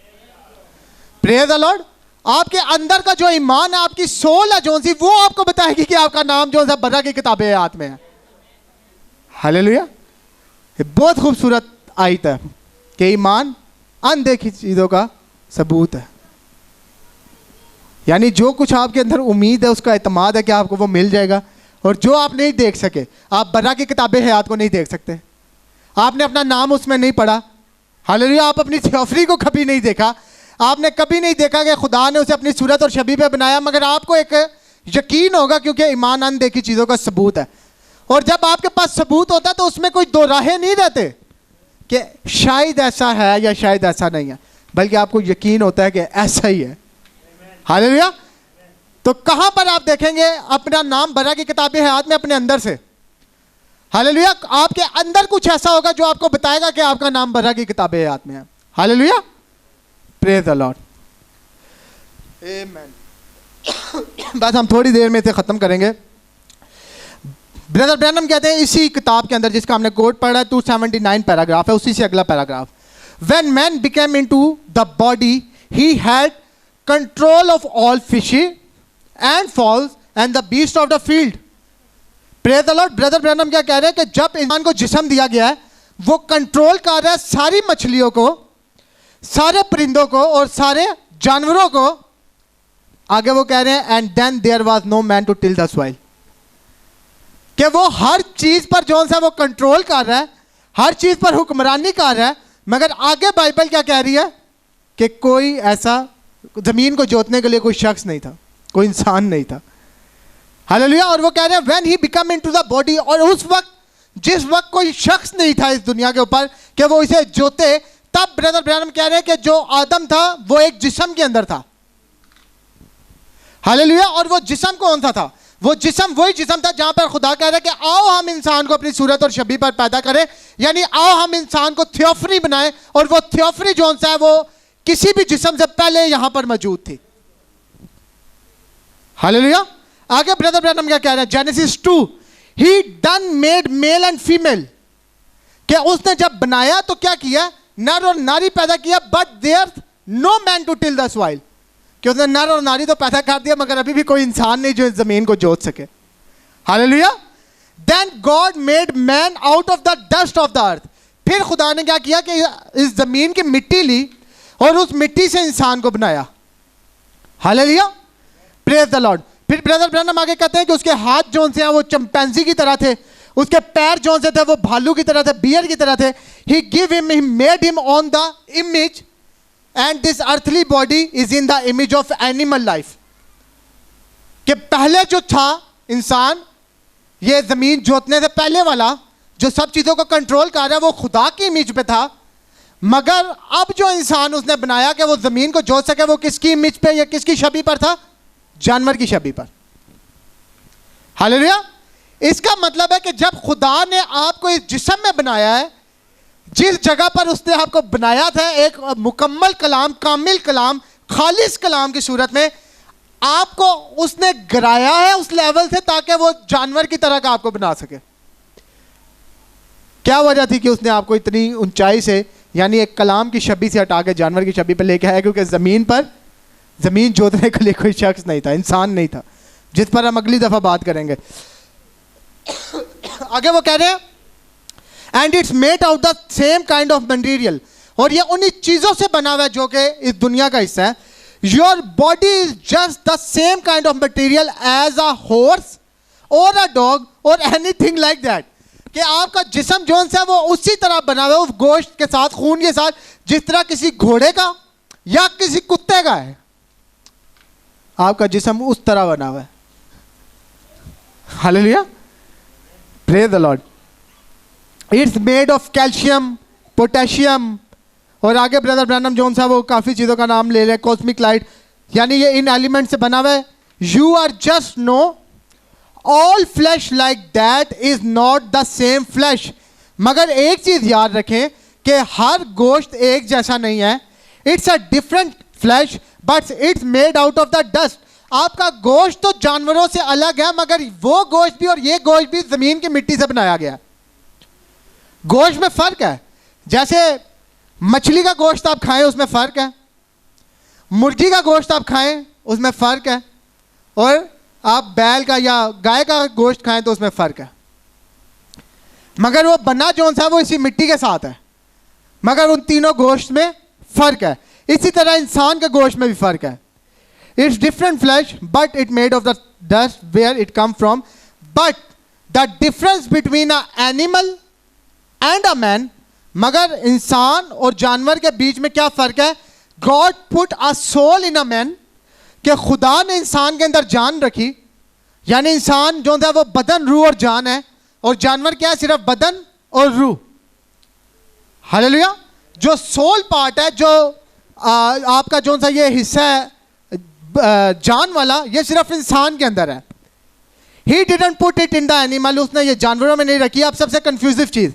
[SPEAKER 1] Praise the Lord. आपके अंदर का जो ईमान है, आपकी सोल है जो सी, वो आपको बताएगी कि आपका नाम जो सा बर्रा की किताबे हयात में है। हालेलुया। बहुत खूबसूरत आयत है कि ईमान अनदेखी चीजों का सबूत है। यानी जो कुछ आपके अंदर उम्मीद है, उसका एतमाद है कि आपको वो मिल जाएगा। और जो आप नहीं देख सके, आप बर्रा की किताबे हयात को नहीं देख सकते, आपने अपना नाम उसमें नहीं पढ़ा। हालेलुया। आप अपनी थियोफनी को कभी नहीं देखा, आपने कभी नहीं देखा कि खुदा ने उसे अपनी सूरत और शबी पे बनाया, मगर आपको एक यकीन होगा क्योंकि ईमान अनदेखी चीज़ों का सबूत है। और जब आपके पास सबूत होता है तो उसमें कोई दो राहें नहीं रहते कि शायद ऐसा है या शायद ऐसा नहीं है, बल्कि आपको यकीन होता है कि ऐसा ही है। हालेलुया। तो कहां पर आप देखेंगे अपना नाम बर्रा की किताबे हयात में? अपने अंदर से। हालेलुया। आपके अंदर कुछ ऐसा होगा जो आपको बताएगा कि आपका नाम बर्रा की किताबे हयात में है। Hallelujah. Praise the lord. Amen. बस हम थोड़ी देर में इसे खत्म करेंगे। ब्रदर ब्रैनम कहते हैं इसी किताब के अंदर जिसका हमने कोट पढ़ा 279 पैराग्राफ है, उसी से अगला paragraph, when man became into the body he had control of all fish and fowls and the beast of the field. Praise the Lord. Brother Branham क्या कह रहे हैं कि जब इंसान को जिस्म दिया गया है, वो कंट्रोल कर रहा है सारी मछलियों को, सारे परिंदों को और सारे जानवरों को। आगे वो कह रहे हैं and then there was no man to till the soil, कि वो हर चीज पर जो सा वो कंट्रोल कर रहा है, हर चीज पर हुक्मरानी कर रहा है। मगर आगे बाइबल क्या कह रही है कि कोई ऐसा जमीन को जोतने के लिए कोई शख्स नहीं था, कोई इंसान नहीं था। हालेलुया। और वो कह रहे हैं when he become into the body, और उस वक्त जिस वक्त कोई शख्स नहीं था इस दुनिया के ऊपर कि वो इसे जोते, तब ब्रदर ब्रैनम कह रहे हैं कि जो आदम था वो एक जिस्म के अंदर था। हालेलुया। और वो जिस्म कौन सा था? वो जिस्म वही जिस्म था जहां पर खुदा कह रहे हैं कि आओ हम इंसान को अपनी सूरत और शबीह पर पैदा करें, यानी आओ हम इंसान को थियोफनी बनाएं। और वो थियोफनी जो सा है वो किसी भी जिस्म से पहले यहां पर मौजूद थी। हालेलुया। आगे ब्रदर ब्रैनम क्या कह रहे हैं, genesis 2, he done made male and female, कि उसने जब बनाया तो क्या किया, नर और नारी पैदा किया, but there no man to till the soil, कि उसने नर और नारी तो पैदा कर दिया मगर अभी भी कोई इंसान नहीं जो इस जमीन को जोत सके। Hallelujah. Then God made man out of the dust of the earth, फिर खुदा ने क्या किया कि इस जमीन की मिट्टी ली और उस मिट्टी से इंसान को बनाया। हालेलुया। Praise the Lord. फिर ब्रदर ब्रैनम आगे कहते हैं कि उसके हाथ जो से हैं वो चिंपैंजी की तरह थे, उसके पैर जो से थे वो भालू की तरह थे, बियर की तरह थे। He give him, he made him on the image and this earthly body is in the image of animal life, कि पहले जो था इंसान, ये जमीन जोतने से पहले वाला जो सब चीजों को कंट्रोल कर रहा है, वो खुदा की इमेज पे था। मगर अब जो इंसान उसने बनाया कि वो जमीन को जोत सके, वो किसकी इमेज पे या किसकी छवि पर था? जानवर की छवि पर। हालेलुया। इसका मतलब है कि जब खुदा ने आपको इस जिस्म में बनाया है, जिस जगह पर उसने आपको बनाया था, एक मुकम्मल कलाम, कामिल कलाम, खालिस कलाम की सूरत में आपको उसने गिराया है उस लेवल से ताकि वो जानवर की तरह का आपको बना सके। क्या वजह थी कि उसने आपको इतनी ऊंचाई से, यानी एक कलाम की छवि से हटा के जानवर की छवि पर लेके आया? क्योंकि जमीन पर जमीन जोतने के लिए कोई शख्स नहीं था, इंसान नहीं था, जिस पर हम अगली दफा बात करेंगे। आगे वो कह रहे हैं and it's made out the same kind of material, और ये उन्हीं चीजों से बना हुआ है जो कि इस दुनिया का हिस्सा है। Your body is just the same kind of material as a horse और अ डॉग और एनीथिंग लाइक दैट, कि आपका जिस्म जो है वो उसी तरह बना हुआ है, उस गोश्त के साथ, खून के साथ, जिस तरह किसी घोड़े का या किसी कुत्ते का है। आपका जिस्म उस तरह बना हुआ है। Hallelujah. Praise the Lord. It's made of calcium, potassium, और आगे ब्रदर ब्रैनम जोन साहब वो काफ़ी चीज़ों का नाम ले रहे हैं, कॉस्मिक लाइट, यानी ये इन एलिमेंट से बना हुआ है। You are just no all flesh like that is not the same flesh, मगर एक चीज़ याद रखें कि हर गोश्त एक जैसा नहीं है। It's a different flesh but it's made out of the dust. आपका गोश्त तो जानवरों से अलग है, मगर वो गोश्त भी और ये गोश्त भी जमीन की मिट्टी से बनाया गया है। गोश्त में फर्क है, जैसे मछली का गोश्त आप खाएं उसमें फर्क है, मुर्गी का गोश्त आप खाएं उसमें फर्क है, और आप बैल का या गाय का गोश्त खाएं तो उसमें फर्क है। मगर वो बना जो सा वो इसी मिट्टी के साथ है, मगर उन तीनों गोश्त में फर्क है। इसी तरह इंसान के गोश्त में भी फर्क है। It's different flesh but it made of the dust where it come from, but the difference between a animal and a man, मगर इंसान और जानवर के बीच में क्या फर्क है? God put a soul in a man, कि खुदा ने इंसान के अंदर जान रखी, यानी इंसान जो है वो बदन, रूह और जान है, और जानवर क्या है? सिर्फ बदन और रूह। हालेलुया। जो सोल पार्ट है, जो आपका जो सा ये हिस्सा है जान वाला, ये सिर्फ इंसान के अंदर है। He didn't put it in the animal, उसने ये जानवरों में नहीं रखी। अब सबसे कंफ्यूजिव चीज,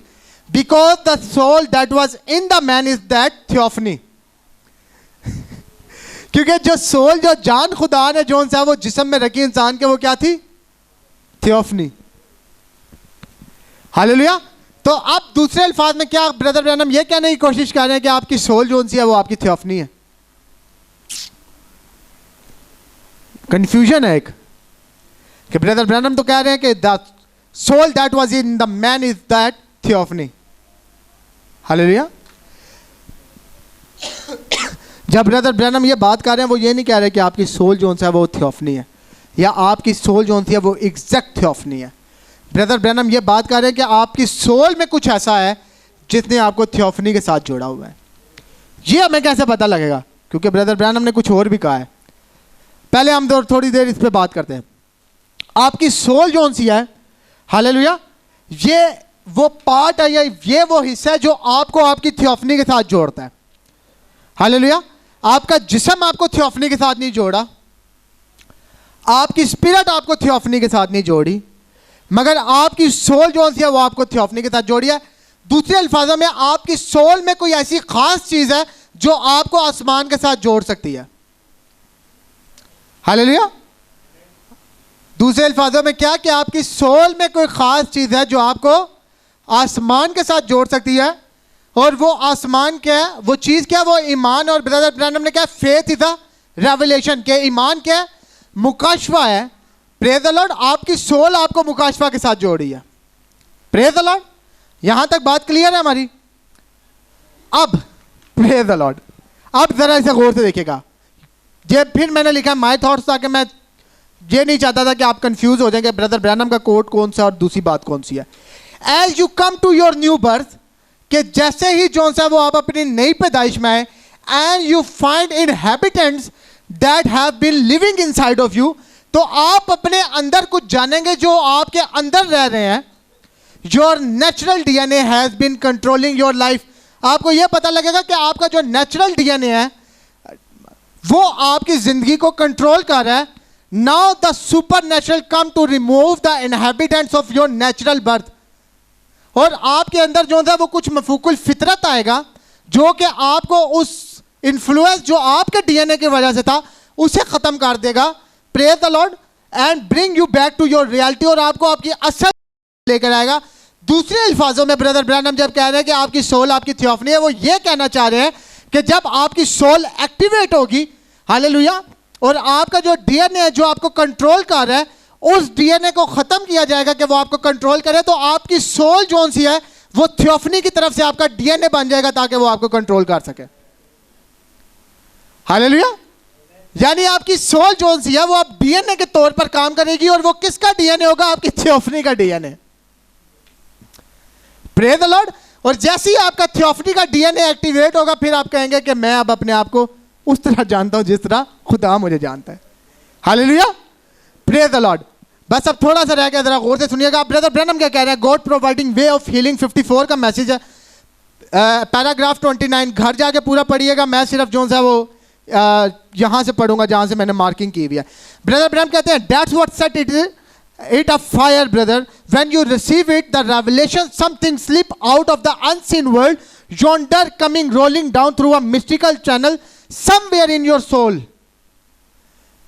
[SPEAKER 1] because the soul that was in the man is that theophany, क्योंकि जो सोल, जो जान खुदा ने जो सा वो जिस्म में रखी इंसान के, वो क्या थी? थियोफनी। हालेलुया। तो अब दूसरे अल्फाज में क्या ब्रदर ब्रैनम ये कहने की कोशिश कर रहे हैं कि आपकी सोल जो सी है वो आपकी थियोफनी है। कंफ्यूजन है एक कि ब्रदर ब्रैनम तो कह रहे हैं कि the soul that was in the man is that theophany. Hallelujah. जब ब्रदर ब्रैनम ये बात कर रहे हैं वो ये नहीं कह रहे कि आपकी सोल जो सा है वो थियोफनी है या आपकी सोल जो सी है वो एग्जैक्ट थियोफनी है। ब्रदर ब्रैनम ये बात कर रहे हैं कि आपकी सोल में कुछ ऐसा है जिसने आपको थियोफनी के साथ जोड़ा हुआ है। ये हमें कैसे पता लगेगा? क्योंकि ब्रदर ब्रैनम ने कुछ और भी कहा है। पहले हम थोड़ी देर इस पे बात करते हैं। आपकी सोल जो सी है, हालेलुया, ये वो पार्ट है या ये वो हिस्सा है जो आपको आपकी थियोफनी के साथ जोड़ता है। हालेलुया। आपका जिस्म आपको थियोफनी के साथ नहीं जोड़ा, आपकी स्पिरिट आपको थियोफनी के साथ नहीं जोड़ी, मगर आपकी सोल जो सी है वो आपको थियोफनी के साथ जोड़ी है। दूसरे अल्फाजों में आपकी सोल में कोई ऐसी खास चीज है जो आपको आसमान के साथ जोड़ सकती है। हालेलुया। दूसरे अल्फाजों में क्या कि आपकी सोल में कोई खास चीज है जो आपको आसमान के साथ जोड़ सकती है। और वो आसमान क्या है, वो चीज क्या है? वो ईमान। और ब्रदर ब्रैनम ने क्या, फेथ इज अ रेवलेशन, के ईमान क्या है? मुकाशफा है। Praise the Lord. आपकी सोल आपको मुकाशफा के साथ जोड़ी है। Praise the Lord. यहां तक बात क्लियर है हमारी? अब प्रेज द लॉर्ड, अब जरा इसे गौर से देखिएगा। ये फिर मैंने लिखा माय थॉट्स, ताकि मैं ये नहीं चाहता था कि आप कंफ्यूज हो जाएंगे ब्रदर ब्रैनम का कोट कौन सा और दूसरी बात कौन सी है। As you come to your new birth, कि जैसे ही जो सा वो आप अपनी नई पैदाइश में आए, and you find inhabitants that have been living inside of you, तो आप अपने अंदर कुछ जानेंगे जो आपके अंदर रह रहे हैं। Your natural DNA has been controlling your life. आपको यह पता लगेगा कि आपका जो नेचुरल डीएनए है वो आपकी जिंदगी को कंट्रोल कर रहा है। Now the supernatural come to remove the inhabitants of your natural birth. और आपके अंदर जो है वो कुछ मफूकुल फितरत आएगा जो कि आपको उस इन्फ्लुएंस जो आपके डीएनए की वजह से था उसे खत्म कर देगा। Praise the Lord. And bring you back to your reality, और आपको आपकी असल लेकर आएगा। दूसरे अल्फाजों में ब्रदर ब्रैनम जब कह रहे हैं कि आपकी सोल आपकी थियोफनी है, वो ये कहना चाह रहे हैं कि जब आपकी सोल एक्टिवेट होगी, हालेलुया, और आपका जो डीएनए है जो आपको कंट्रोल कर रहा है, उस डीएनए को खत्म किया जाएगा कि वो आपको कंट्रोल करे, तो आपकी सोल जो सी है वो थियोफनी की तरफ से आपका डीएनए बन जाएगा ताकि वो आपको कंट्रोल कर सके। हालेलुया। यानी आपकी सोल जो सी है वो अब डीएनए के तौर पर काम करेगी, और वो किसका डीएनए होगा? आपकी थियोफनी का डीएनए। Praise the Lord. और जैसे ही आपका थियोफनी का डीएनए एक्टिवेट होगा, फिर आप कहेंगे कि मैं अब अपने आप को उस तरह जानता हूं जिस तरह खुदा मुझे जानता है। हालेलुया। Praise the Lord. बस अब थोड़ा सा रह गया, जरा गौर से सुनिएगा। ब्रदर ब्रैनम क्या कह रहे हैं? God providing way of healing 54 का मैसेज है, पैराग्राफ 29। घर जाके पूरा पढ़िएगा, मैं सिर्फ जो है वो यहां से पढ़ूंगा जहां से मैंने मार्किंग की हुई है। ब्रदर ब्रैनम कहते हैं that's what set it a fire, brother. When you receive it, the revelation, something slip out of the unseen world, yonder coming rolling down through a mystical channel somewhere in your soul.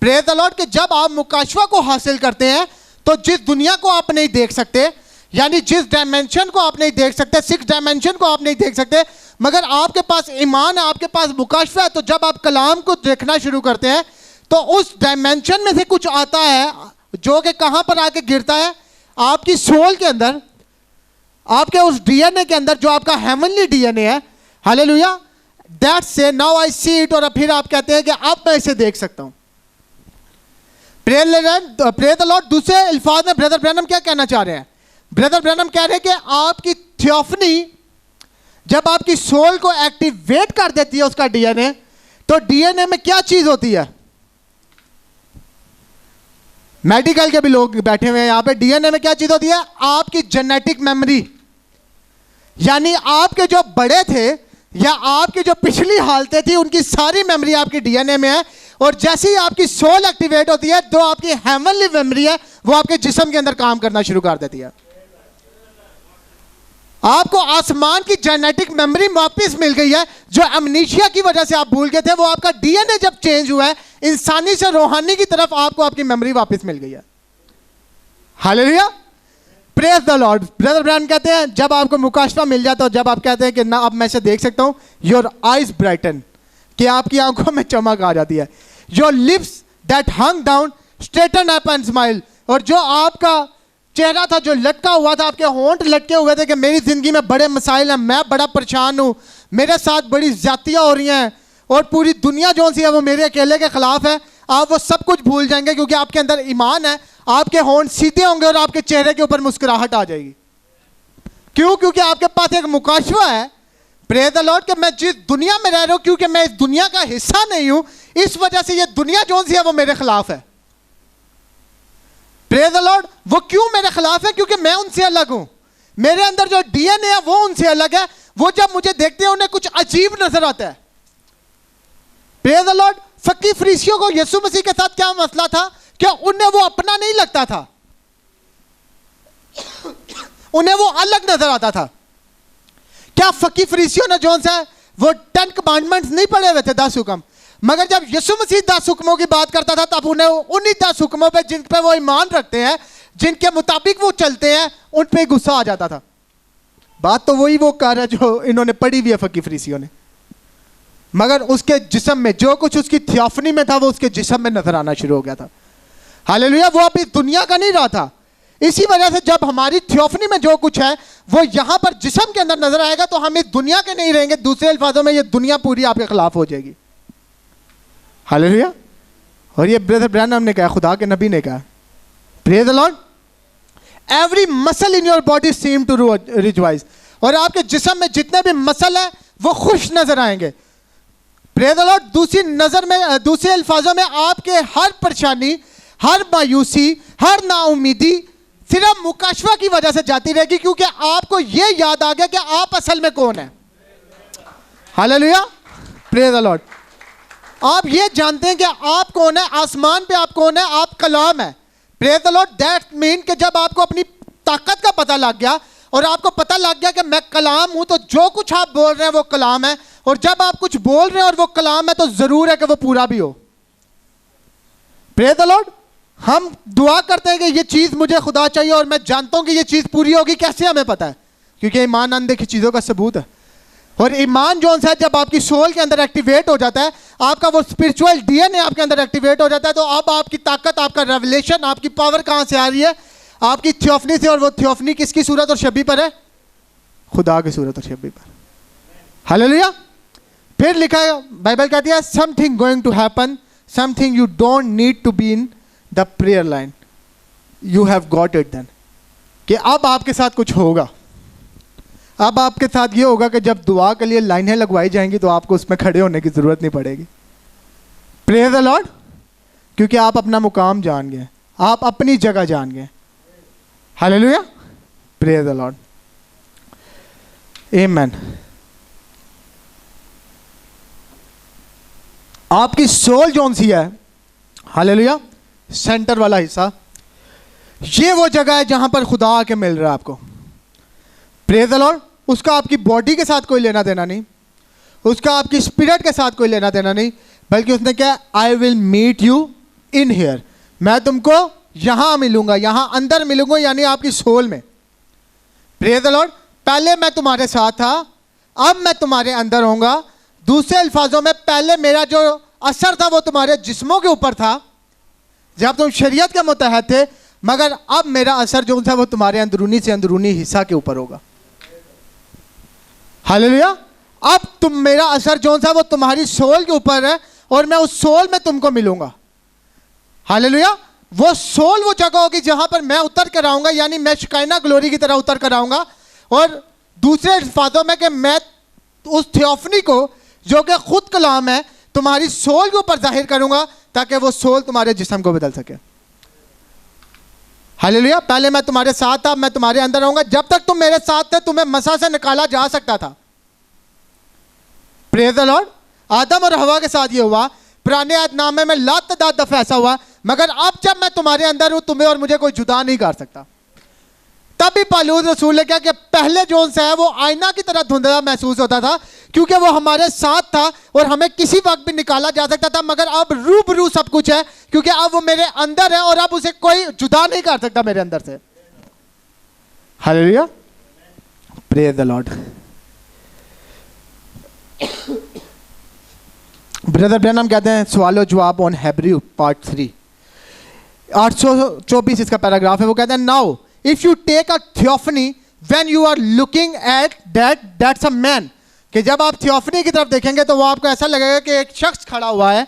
[SPEAKER 1] Praise the Lord। कि जब आप मुकाशवा को हासिल करते हैं तो जिस दुनिया को आप नहीं देख सकते, यानी जिस डायमेंशन को आप नहीं देख सकते, 6 डायमेंशन को आप नहीं देख सकते, मगर आपके पास ईमान है, आपके पास मुकाशवा है, तो जब आप कलाम को देखना शुरू करते हैं तो उस डायमेंशन में से कुछ आता है जो कि कहां पर आके गिरता है? आपकी सोल के अंदर, आपके उस डीएनए के अंदर जो आपका हेवनली डीएनए है। हालेलुया। दैट्स से नाउ आई सी इट। और फिर आप कहते हैं कि अब मैं इसे देख सकता हूं। Praise the Lord. दूसरे अल्फाज में ब्रदर ब्रैनम क्या कहना चाह रहे हैं? ब्रदर ब्रैनम कह रहे हैं कि आपकी थियोफनी जब आपकी सोल को एक्टिवेट कर देती है उसका डीएनए, तो डीएनए में क्या चीज होती है? मेडिकल के भी लोग बैठे हुए हैं यहां पे। डीएनए में क्या चीज होती है? आपकी जेनेटिक मेमोरी। यानी आपके जो बड़े थे या आपकी जो पिछली हालतें थी उनकी सारी मेमोरी आपकी डीएनए में है। और जैसे ही आपकी सोल एक्टिवेट होती है तो आपकी हेवनली मेमोरी है वो आपके जिस्म के अंदर काम करना शुरू कर देती है। आपको आसमान की जेनेटिक मेमोरी वापस मिल गई है। जो अमनीशिया की वजह से आप भूल गए थे, वो आपका डीएनए जब चेंज हुआ है इंसानी से रूहानी की तरफ, आपको आपकी मेमोरी वापस मिल गई है। Hallelujah. Praise the Lord. Brother Brian कहते हैं जब आपको मुकाशफा मिल जाता है, जब आप कहते हैं कि ना अब मैं इसे देख सकता हूं, योर आईज ब्राइटन, कि आपकी आंखों में चमक आ जाती है। Your lips that hung down straighten up and smile, और जो आपका चेहरा था जो लटका हुआ था, आपके होंठ लटके हुए थे कि मेरी जिंदगी में बड़े मसाइल हैं, मैं बड़ा परेशान हूं, मेरे साथ बड़ी ज्यादतियां हो रही हैं और पूरी दुनिया जो सी है वो मेरे अकेले के खिलाफ है, आप वो सब कुछ भूल जाएंगे क्योंकि आपके अंदर ईमान है। आपके होंठ सीधे होंगे और आपके चेहरे के ऊपर मुस्कुराहट आ जाएगी। क्यों? क्योंकि आपके पास एक मुकाशवा है, प्रेज द लॉर्ड, कि मैं जिस दुनिया में रह रहा हूं, क्योंकि मैं इस दुनिया का हिस्सा नहीं हूं, इस वजह से ये दुनिया जो सी है वो मेरे खिलाफ है। Praise the Lord. वो क्यों मेरे खिलाफ है? क्योंकि मैं उनसे अलग हूं, मेरे अंदर जो डीएनए है वो उनसे अलग है। वो जब मुझे देखते हैं उन्हें कुछ अजीब नजर आता है। Praise the lord. फकी फरीसियों को यीशु मसीह के साथ क्या मसला था? क्या उन्हें वो अपना नहीं लगता था, उन्हें वो अलग नजर आता था। क्या फकी फरीसियों ने जो सा वो 10 कमांडमेंट्स नहीं पढ़े हुए थे, 10 हुक्म, मगर जब यीशु मसीह 10 हुक्मों की बात करता था तब उन्हें उन्हीं 10 हुक्मों पे जिन पे वो ईमान रखते हैं, जिनके मुताबिक वो चलते हैं, उन पे गुस्सा आ जाता था। बात तो वही वो कर है जो इन्होंने पढ़ी हुई है फकी फरीसियों ने, मगर उसके जिस्म में जो कुछ उसकी थियोफनी में था वो उसके जिस्म में नजर आना शुरू हो गया था। हालेलुया। वो अभी दुनिया का नहीं रहा था। इसी वजह से जब हमारी थियोफनी में जो कुछ है वो यहां पर जिस्म के अंदर नजर आएगा तो हम इस दुनिया के नहीं रहेंगे। दूसरे अल्फाजों में ये दुनिया पूरी आपके खिलाफ हो जाएगी। हालेलुया। और ये ब्रदर ब्रैनम ने कहा, खुदा के नबी ने कहा, praise the lord, every muscle in your body seem to rejoice, और आपके जिस्म में जितने भी मसल है वो खुश नजर आएंगे। Praise the Lord. दूसरे अल्फाजों में आपके हर परेशानी, हर मायूसी, हर नाउमीदी सिर्फ मुकाशवा की वजह से जाती रहेगी, क्योंकि आपको यह याद आ गया कि आप असल में कौन है। हालेलुया। Praise the Lord. आप ये जानते हैं कि आप कौन है, आसमान पे आप कौन है, आप कलाम है। Praise the Lord. That mean कि जब आपको अपनी ताकत का पता लग गया और आपको पता लग गया कि मैं कलाम हूं, तो जो कुछ आप बोल रहे हैं वो कलाम है, और जब आप कुछ बोल रहे हैं और वो कलाम है तो जरूर है कि वो पूरा भी हो। Praise the Lord. हम दुआ करते हैं कि ये चीज मुझे खुदा चाहिए और मैं जानता हूं कि ये चीज पूरी होगी। कैसे हमें पता है? क्योंकि ईमान अनदेखी चीजों का सबूत है। और ईमान जो है जब आपकी सोल के अंदर एक्टिवेट हो जाता है, आपका वो स्पिरिचुअल डीएनए आपके अंदर एक्टिवेट हो जाता है, तो अब आपकी ताकत, आपका रेवलेशन, आपकी पावर कहां से आ रही है? आपकी थियोफनी से। और वो थियोफनी किसकी सूरत और शबीह पर है? खुदा की सूरत और शबीह पर। हालेलुया। फिर लिखा है, बाइबल कहती है, something going to happen, something you don't need to be in the prayer line, you have got it then, कि अब आपके साथ कुछ होगा। अब आपके साथ ये होगा कि जब दुआ के लिए लाइनें लगवाई जाएंगी तो आपको उसमें खड़े होने की जरूरत नहीं पड़ेगी। Praise the Lord. क्योंकि आप अपना मुकाम जान गए, आप अपनी जगह जान गए। हालेलुया। Praise the Lord. आमीन। आपकी सोल जोन सी है, हालेलुया, सेंटर वाला हिस्सा, ये वो जगह है जहां पर खुदा आके मिल रहा है आपको। Praise the Lord. उसका आपकी बॉडी के साथ कोई लेना देना नहीं, उसका आपकी स्पिरिट के साथ कोई लेना देना नहीं, बल्कि उसने क्या, I will meet you in here, मैं तुमको यहां मिलूंगा, यहां अंदर मिलूंगा, यानी आपकी सोल में। Praise the Lord. पहले मैं तुम्हारे साथ था, अब मैं तुम्हारे अंदर होऊंगा। दूसरे अल्फाजों में, पहले मेरा जो असर था वो तुम्हारे जिस्मों के ऊपर था जब तुम शरीयत के मुतहत थे, मगर अब मेरा असर जो था वो तुम्हारे अंदरूनी से अंदरूनी हिस्सा के ऊपर होगा। हालेलुया। अब तुम, मेरा असर जो था वो तुम्हारी सोल के ऊपर है और मैं उस सोल में तुमको मिलूंगा। हालेलुया। वो सोल वो जगह होगी जहां पर मैं उतर कर आऊंगा, यानी मैं शिकायना ग्लोरी की तरह उतर कर आऊंगा, और दूसरे अल्फाजों में कि मैं उस थियोफनी को जो कि खुद कलाम है तुम्हारी सोल के ऊपर जाहिर करूंगा, ताकि वो सोल तुम्हारे जिस्म को बदल सके। हालेलुया। पहले मैं तुम्हारे साथ था, मैं तुम्हारे अंदर रहूंगा। जब तक तुम मेरे साथ थे तुम्हें मसा से निकाला जा सकता था। Praise the Lord. आदम और हवा के साथ ये हुआ, पुराने अहदनामे में लातदाद दफा ऐसा हुआ, मगर अब जब मैं तुम्हारे अंदर हूं तुम्हें और मुझे कोई जुदा नहीं कर सकता। तभी पालूद रसूल ने कहा कि पहले जो सा है वो आईना की तरह धुंधला महसूस होता था, क्योंकि वो हमारे साथ था और हमें किसी वक्त भी निकाला जा सकता था, मगर अब रूबरू सब कुछ है, क्योंकि अब वो मेरे अंदर है और अब उसे कोई जुदा नहीं कर सकता मेरे अंदर से। Hallelujah, praise the Lord. Brother Branham कहते हैं सवाल और जवाब ऑन हेब्रू पार्ट 3, 824 इसका पैराग्राफ है। वो कहते हैं now if you take a theophany when you are looking at that's a man, कि जब आप थियोफनी की तरफ देखेंगे तो वो आपको ऐसा लगेगा कि एक शख्स खड़ा हुआ है।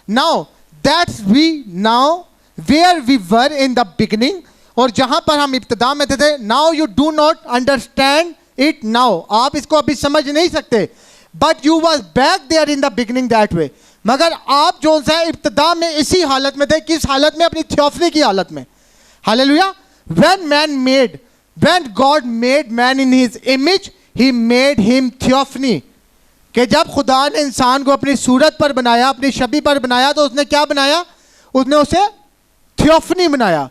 [SPEAKER 1] Now that's we now where we were in the beginning, और जहां पर हम इब्तिदा में थे। Now you do not understand it now, आप इसको अभी समझ नहीं सकते। But you was back there in the beginning that way, मगर आप जो सा इब्तिदा में इसी हालत में थे। किस हालत में? अपनी थियोफनी की हालत में। Hallelujah. when God made man in his image, he made him theophany, कि जब खुदा ने इंसान को अपनी सूरत पर बनाया, अपनी छवि पर बनाया, तो उसने क्या बनाया? उसने उसे थियोफनी बनाया।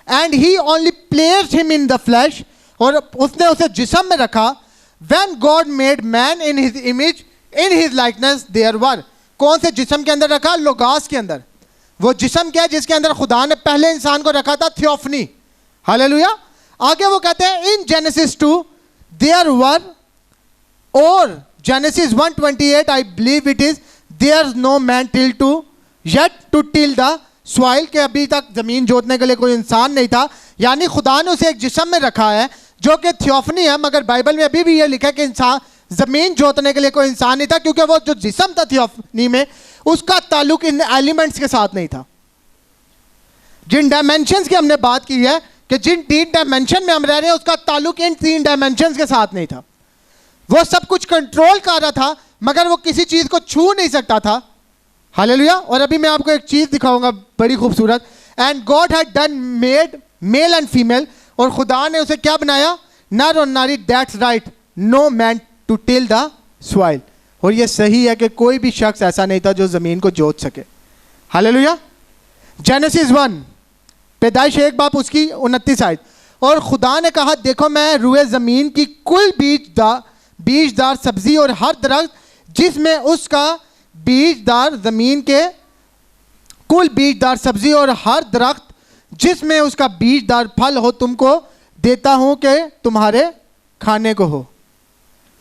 [SPEAKER 1] And he only placed him in the flash, और उसने उसे जिस्म में रखा। When God made man in his image, in his likeness there were, कौन से जिस्म के अंदर रखा? लोगास के अंदर। वो जिस्म क्या है जिसके अंदर खुदा ने पहले इंसान को रखा था? थियोफनी। हालेलुया। आगे वो कहते हैं इन जेनेसिस 2 देयर वर, और Genesis 1:28 I believe it is, there no man till to yet to till the soil, के अभी तक जमीन जोतने के लिए कोई इंसान नहीं था। यानी खुदा ने उसे एक जिस्म में रखा है जो कि थियोफनी है, मगर बाइबल में अभी भी ये लिखा है कि इंसान जमीन जोतने के लिए कोई इंसान नहीं था, क्योंकि वो जो जिस्म था थियोफनी में, उसका ताल्लुक इन एलिमेंट्स के साथ नहीं था। जिन डायमेंशंस की हमने बात की है कि जिन 3 डायमेंशन में हम रह रहे हैं, उसका ताल्लुक इन 3 डायमेंशंस के साथ नहीं था। वो सब कुछ कंट्रोल कर रहा था, मगर वो किसी चीज को छू नहीं सकता था। हालेलुया। और अभी मैं आपको एक चीज दिखाऊंगा बड़ी खूबसूरत। And God had done made male and female, और खुदा ने उसे क्या बनाया? नर और नारी। That's right, no man to till the soil, और ये सही है कि कोई भी शख्स ऐसा नहीं था जो जमीन को जोत सके। हालेलुया। जेनेसिस 1, पैदाइश 1 बाप उसकी 29 आयत। और खुदा ने कहा देखो मैं रुए ज़मीन की कुल बीजदार सब्जी और हर दरख्त जिसमें उसका बीजदार ज़मीन के कुल बीजदार सब्जी और हर दरख्त जिसमें उसका बीजदार फल हो तुमको देता हूं कि तुम्हारे खाने को हो।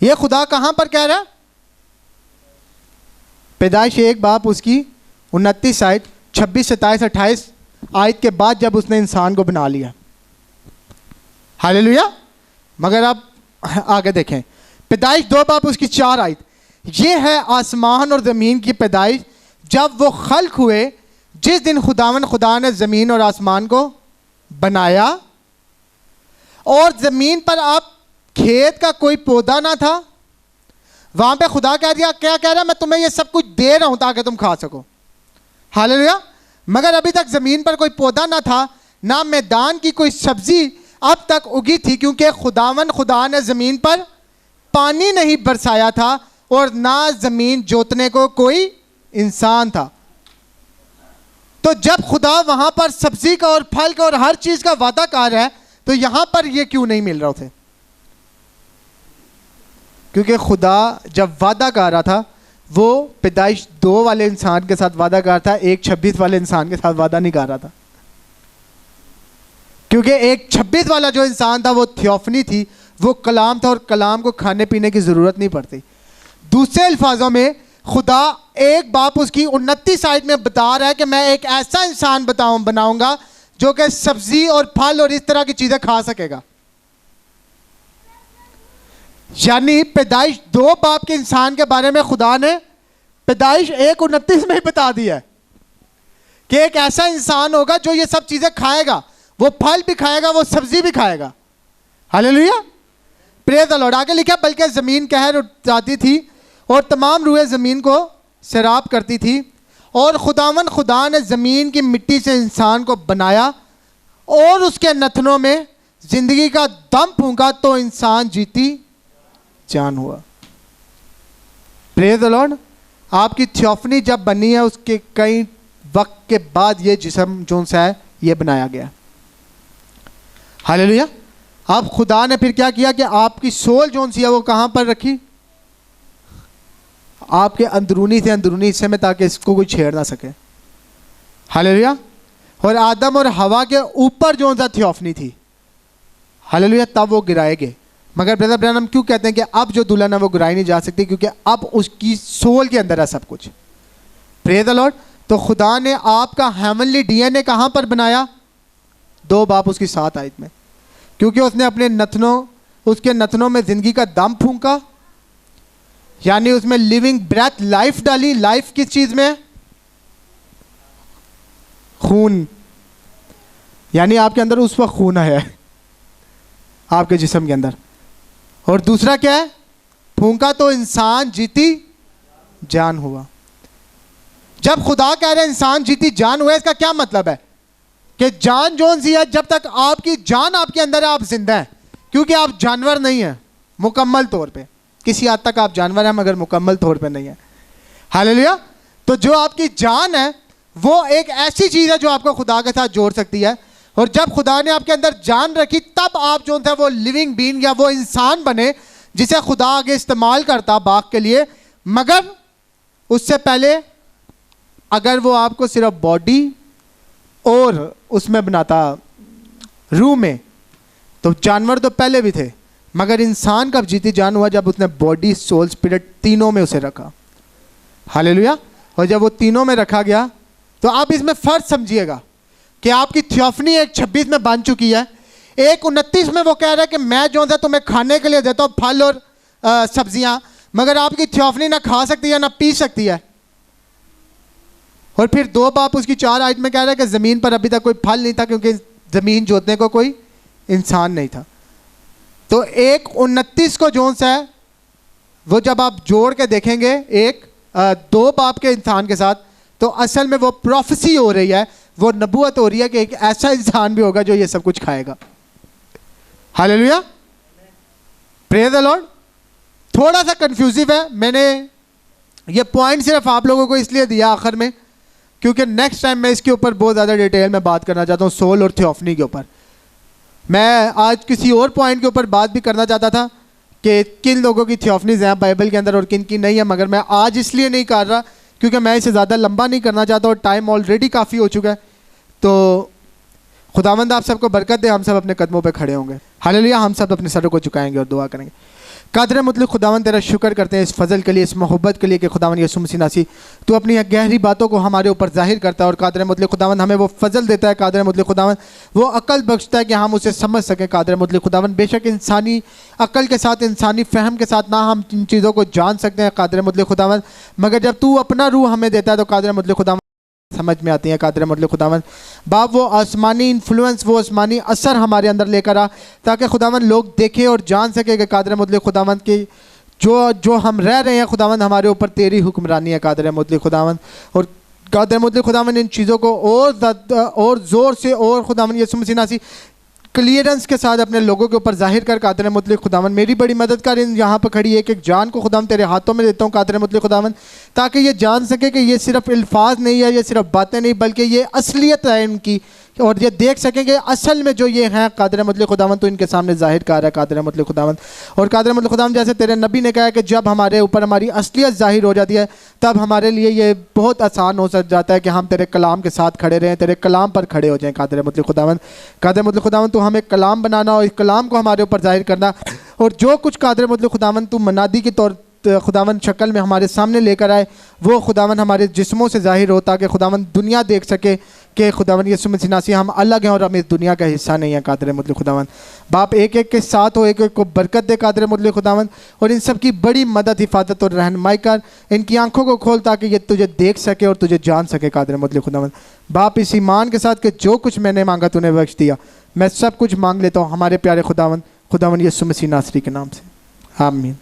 [SPEAKER 1] यह खुदा कहां पर कह रहा है? पैदाइश 1 बाप उसकी 29 आयत 26, 27, 28 आयत के बाद जब उसने इंसान को बना लिया। हालेलुया। मगर अब आगे देखें, पैदाइश 2 बाप उसकी 4 आयत। ये है आसमान और ज़मीन की पैदाइश जब वो खल्क हुए, जिस दिन खुदा ने ज़मीन और आसमान को बनाया। और ज़मीन पर अब खेत का कोई पौधा ना था। वहां पे खुदा कह दिया, क्या कह रहा है? मैं तुम्हें ये सब कुछ दे रहा हूं ताकि तुम खा सको। हालेलुया। मगर अभी तक ज़मीन पर कोई पौधा ना था, ना मैदान की कोई सब्जी अब तक उगी थी, क्योंकि खुदा ने ज़मीन पर पानी नहीं बरसाया था, और ना ज़मीन जोतने को कोई इंसान था। तो जब खुदा वहां पर सब्जी का और फल का और हर चीज का वादा कर रहा है, तो यहां पर ये क्यों नहीं मिल रहा थे? क्योंकि खुदा जब वादा कर रहा था, वो पैदाइश 2 वाले इंसान के साथ वादा कर रहा था, 1:26 वाले इंसान के साथ वादा नहीं कर रहा था। क्योंकि 1:26 वाला जो इंसान था वो थियोफनी थी, वो कलाम था, और कलाम को खाने पीने की जरूरत नहीं पड़ती। दूसरे अल्फाजों में खुदा 1 बाप उसकी 29 आयत में बता रहा है कि मैं एक ऐसा इंसान बनाऊंगा जो कि सब्जी और फल और इस तरह की चीजें खा सकेगा। यानी पैदाइश 2 बाप के इंसान के बारे में खुदा ने पैदाइश 1:29 में ही बता दिया है कि एक ऐसा इंसान होगा जो ये सब चीजें खाएगा, वो फल भी खाएगा, वो सब्जी भी खाएगा। हालेलुया। Praise the Lord. आगे लिखा, बल्कि जमीन कहर उठाती थी और तमाम रूहें ज़मीन को सैराब करती थी, और खुदा ने ज़मीन की मिट्टी से इंसान को बनाया और उसके नथनों में ज़िंदगी का दम फूंका, तो इंसान जीती जान हुआ। Praise the Lord. आपकी थियोफनी जब बनी है, उसके कई वक्त के बाद ये जिस्म जो सा है ये बनाया गया। हालेलुया। अब खुदा ने फिर क्या किया कि आपकी सोल जो सी है वो कहाँ पर रखी? आपके अंदरूनी से अंदरूनी हिस्से में, ताकि इसको कोई छेड़ ना सके। हालेलुया। और आदम और हवा के ऊपर जो सा थियोफनी थी। हालेलुया, तब वो गिराएंगे। मगर ब्रदर ब्रैनम क्यों कहते हैं कि अब जो दुल्हन है वो गिराई नहीं जा सकती? क्योंकि अब उसकी सोल के अंदर है सब कुछ। Praise the Lord. तो खुदा ने आपका हेवनली डीएनए कहाँ पर बनाया? 2 बाप उसकी 7 आयत में। क्योंकि उसने अपने उसके नथनों में जिंदगी का दम फूंका, यानी उसमें लिविंग ब्रेथ, लाइफ डाली। लाइफ किस चीज में? खून, यानी आपके अंदर उस वक्त खून है आपके जिस्म के अंदर। और दूसरा क्या है? फूंका तो इंसान जीती जान हुआ। जब खुदा कह रहे हैं इंसान जीती जान हुआ, इसका क्या मतलब है? कि जान जोन सी है, जब तक आपकी जान आपके अंदर है आप जिंदा हैं, क्योंकि आप जानवर नहीं हैं मुकम्मल तौर पे। किसी हद तक आप जानवर हैं मगर मुकम्मल तौर पे नहीं है। हालेलुया। तो जो आपकी जान है वो एक ऐसी चीज है जो आपको खुदा के साथ जोड़ सकती है। और जब खुदा ने आपके अंदर जान रखी, तब आप जो थे वो लिविंग बीइंग या वो इंसान बने जिसे खुदा आगे इस्तेमाल करता बाग के लिए। मगर उससे पहले अगर वो आपको सिर्फ बॉडी और उसमें बनाता रूह में, तो जानवर तो पहले भी थे, मगर इंसान कब जीती जान हुआ? जब उसने बॉडी, सोल, स्पिरिट तीनों में उसे रखा। हालेलुया। और जब वो तीनों में रखा गया, तो आप इसमें फर्क समझिएगा कि आपकी थियोफनी एक 26 में बन चुकी है। एक 29 में वो कह रहा है कि मैं जो है तुम्हें खाने के लिए देता हूँ फल और सब्जियां, मगर आपकी थियोफनी ना खा सकती है ना पी सकती है। और फिर 2 बाप उसकी 4 आयत में कह रहा है कि ज़मीन पर अभी तक कोई फल नहीं था, क्योंकि ज़मीन जोतने को कोई इंसान नहीं था। तो एक 29 को जोन सा है वो जब आप जोड़ के देखेंगे 2 बाप के इंसान के साथ, तो असल में वो प्रोफेसी हो रही है, वो नबूवत हो रही है कि एक ऐसा इंसान भी होगा जो ये सब कुछ खाएगा। Hallelujah, praise the Lord. थोड़ा सा कंफ्यूजिव है, मैंने ये पॉइंट सिर्फ आप लोगों को इसलिए दिया आखिर में क्योंकि नेक्स्ट टाइम मैं इसके ऊपर बहुत ज़्यादा डिटेल में बात करना चाहता हूँ, सोल और थियोफनी के ऊपर। मैं आज किसी और पॉइंट के ऊपर बात भी करना चाहता था कि किन लोगों की थियोफनीज हैं बाइबल के अंदर और किन की नहीं है, मगर मैं आज इसलिए नहीं कर रहा क्योंकि मैं इसे ज़्यादा लंबा नहीं करना चाहता और टाइम ऑलरेडी काफ़ी हो चुका है। तो खुदावंद आप सबको बरकत दे। हम सब अपने कदमों पे खड़े होंगे। हालेलुया। हम सब अपने सरों को झुकाएंगे और दुआ करेंगे। कादर मुतलक खुदावंद तेरा शुक्र करते हैं इस फजल के लिए, इस मोहब्बत के लिए कि खुदावंद यीशु मसीह नासी तू अपनी गहरी बातों को हमारे ऊपर जाहिर करता है। और कादर मुतलक खुदावंद हमें वो फजल देता है, कादर मुतलक खुदावंद वो अकल बख्शता है कि हम उसे समझ सकें। कादर मुतलक खुदावंद बेशक इंसानी अकल के साथ, इंसानी फ़हम के साथ ना हम इन चीज़ों को जान सकते हैं कादर मुतलक खुदावंद, मगर जब तू अपना रूह हमें देता है तो कादर मुतलक खुदावंद समझ में आती हैं। कादर मुतलक खुदावंद बाप वो आसमानी इन्फ्लुएंस, वो आसमानी असर हमारे अंदर लेकर आ, ताकि खुदावंद लोग देखें और जान सके कि कादर मुतलक खुदावंद की जो हम रह रहे हैं खुदावंद हमारे ऊपर तेरी हुक्मरानी है कादर मुतलक खुदावंद। और कादर मुतलक खुदावंद इन चीज़ों को और ज़ोर से और खुदावंद यीशु मसीह नासी क्लियरेंस के साथ अपने लोगों के ऊपर जाहिर कर कादर मुतलक खुदावंद मेरी बड़ी मदद कर। इन यहाँ पर खड़ी एक जान को खुदावंद तेरे हाथों में देता हूँ कादर मुतलक खुदावंद, ताकि ये जान सके कि ये सिर्फ अल्फाज नहीं है, ये सिर्फ बातें नहीं, बल्कि ये असलियत है इनकी, और ये देख सकेंगे असल में जो ये हैं कादर मुतलक खुदावंद तो इनके सामने जाहिर कर रहा है कादर मुतलक खुदावंद। और कादर मुतलक खुदावंद जैसे तेरे नबी ने कहा कि जब हमारे ऊपर हमारी असलियत जाहिर हो जाती है तब हमारे लिए ये बहुत आसान हो सक जाता है कि हम तेरे कलाम के साथ खड़े रहें, तेरे कलाम पर खड़े हो जाएं कादर मुतलक खुदावंद। कादर मुतलक खुदावंद तो हमें कलाम बनाना और इस कलाम को हमारे ऊपर जाहिर करना, और जो कुछ कादर मुतलक खुदावंद तू मनादी के तौर खुदावंद शक्ल में हमारे सामने लेकर आए वो खुदावंद हमारे जिस्मों से जाहिर हो, ताकि खुदावंद दुनिया देख सके कि खुदावंद यीशु मसीह नासी हम अलग हैं और हम इस दुनिया का हिस्सा नहीं है कादर मुतलक खुदावंद। बाप एक एक के साथ हो, एक एक को बरकत दे कादर मुतलक खुदावंद, और इन सब की बड़ी मदद, हिफाजत और रहनुमाई कर। इनकी आंखों को खोल ताकि ये तुझे देख सके और तुझे जान सके कादर मुतलक खुदावंद। बाप इस ईमान के साथ कि जो कुछ मैंने मांगा तूने बख्श दिया, मैं सब कुछ मांग लेता हूँ हमारे प्यारे खुदावंद यीशु मसीह नासरी के नाम से, आमीन।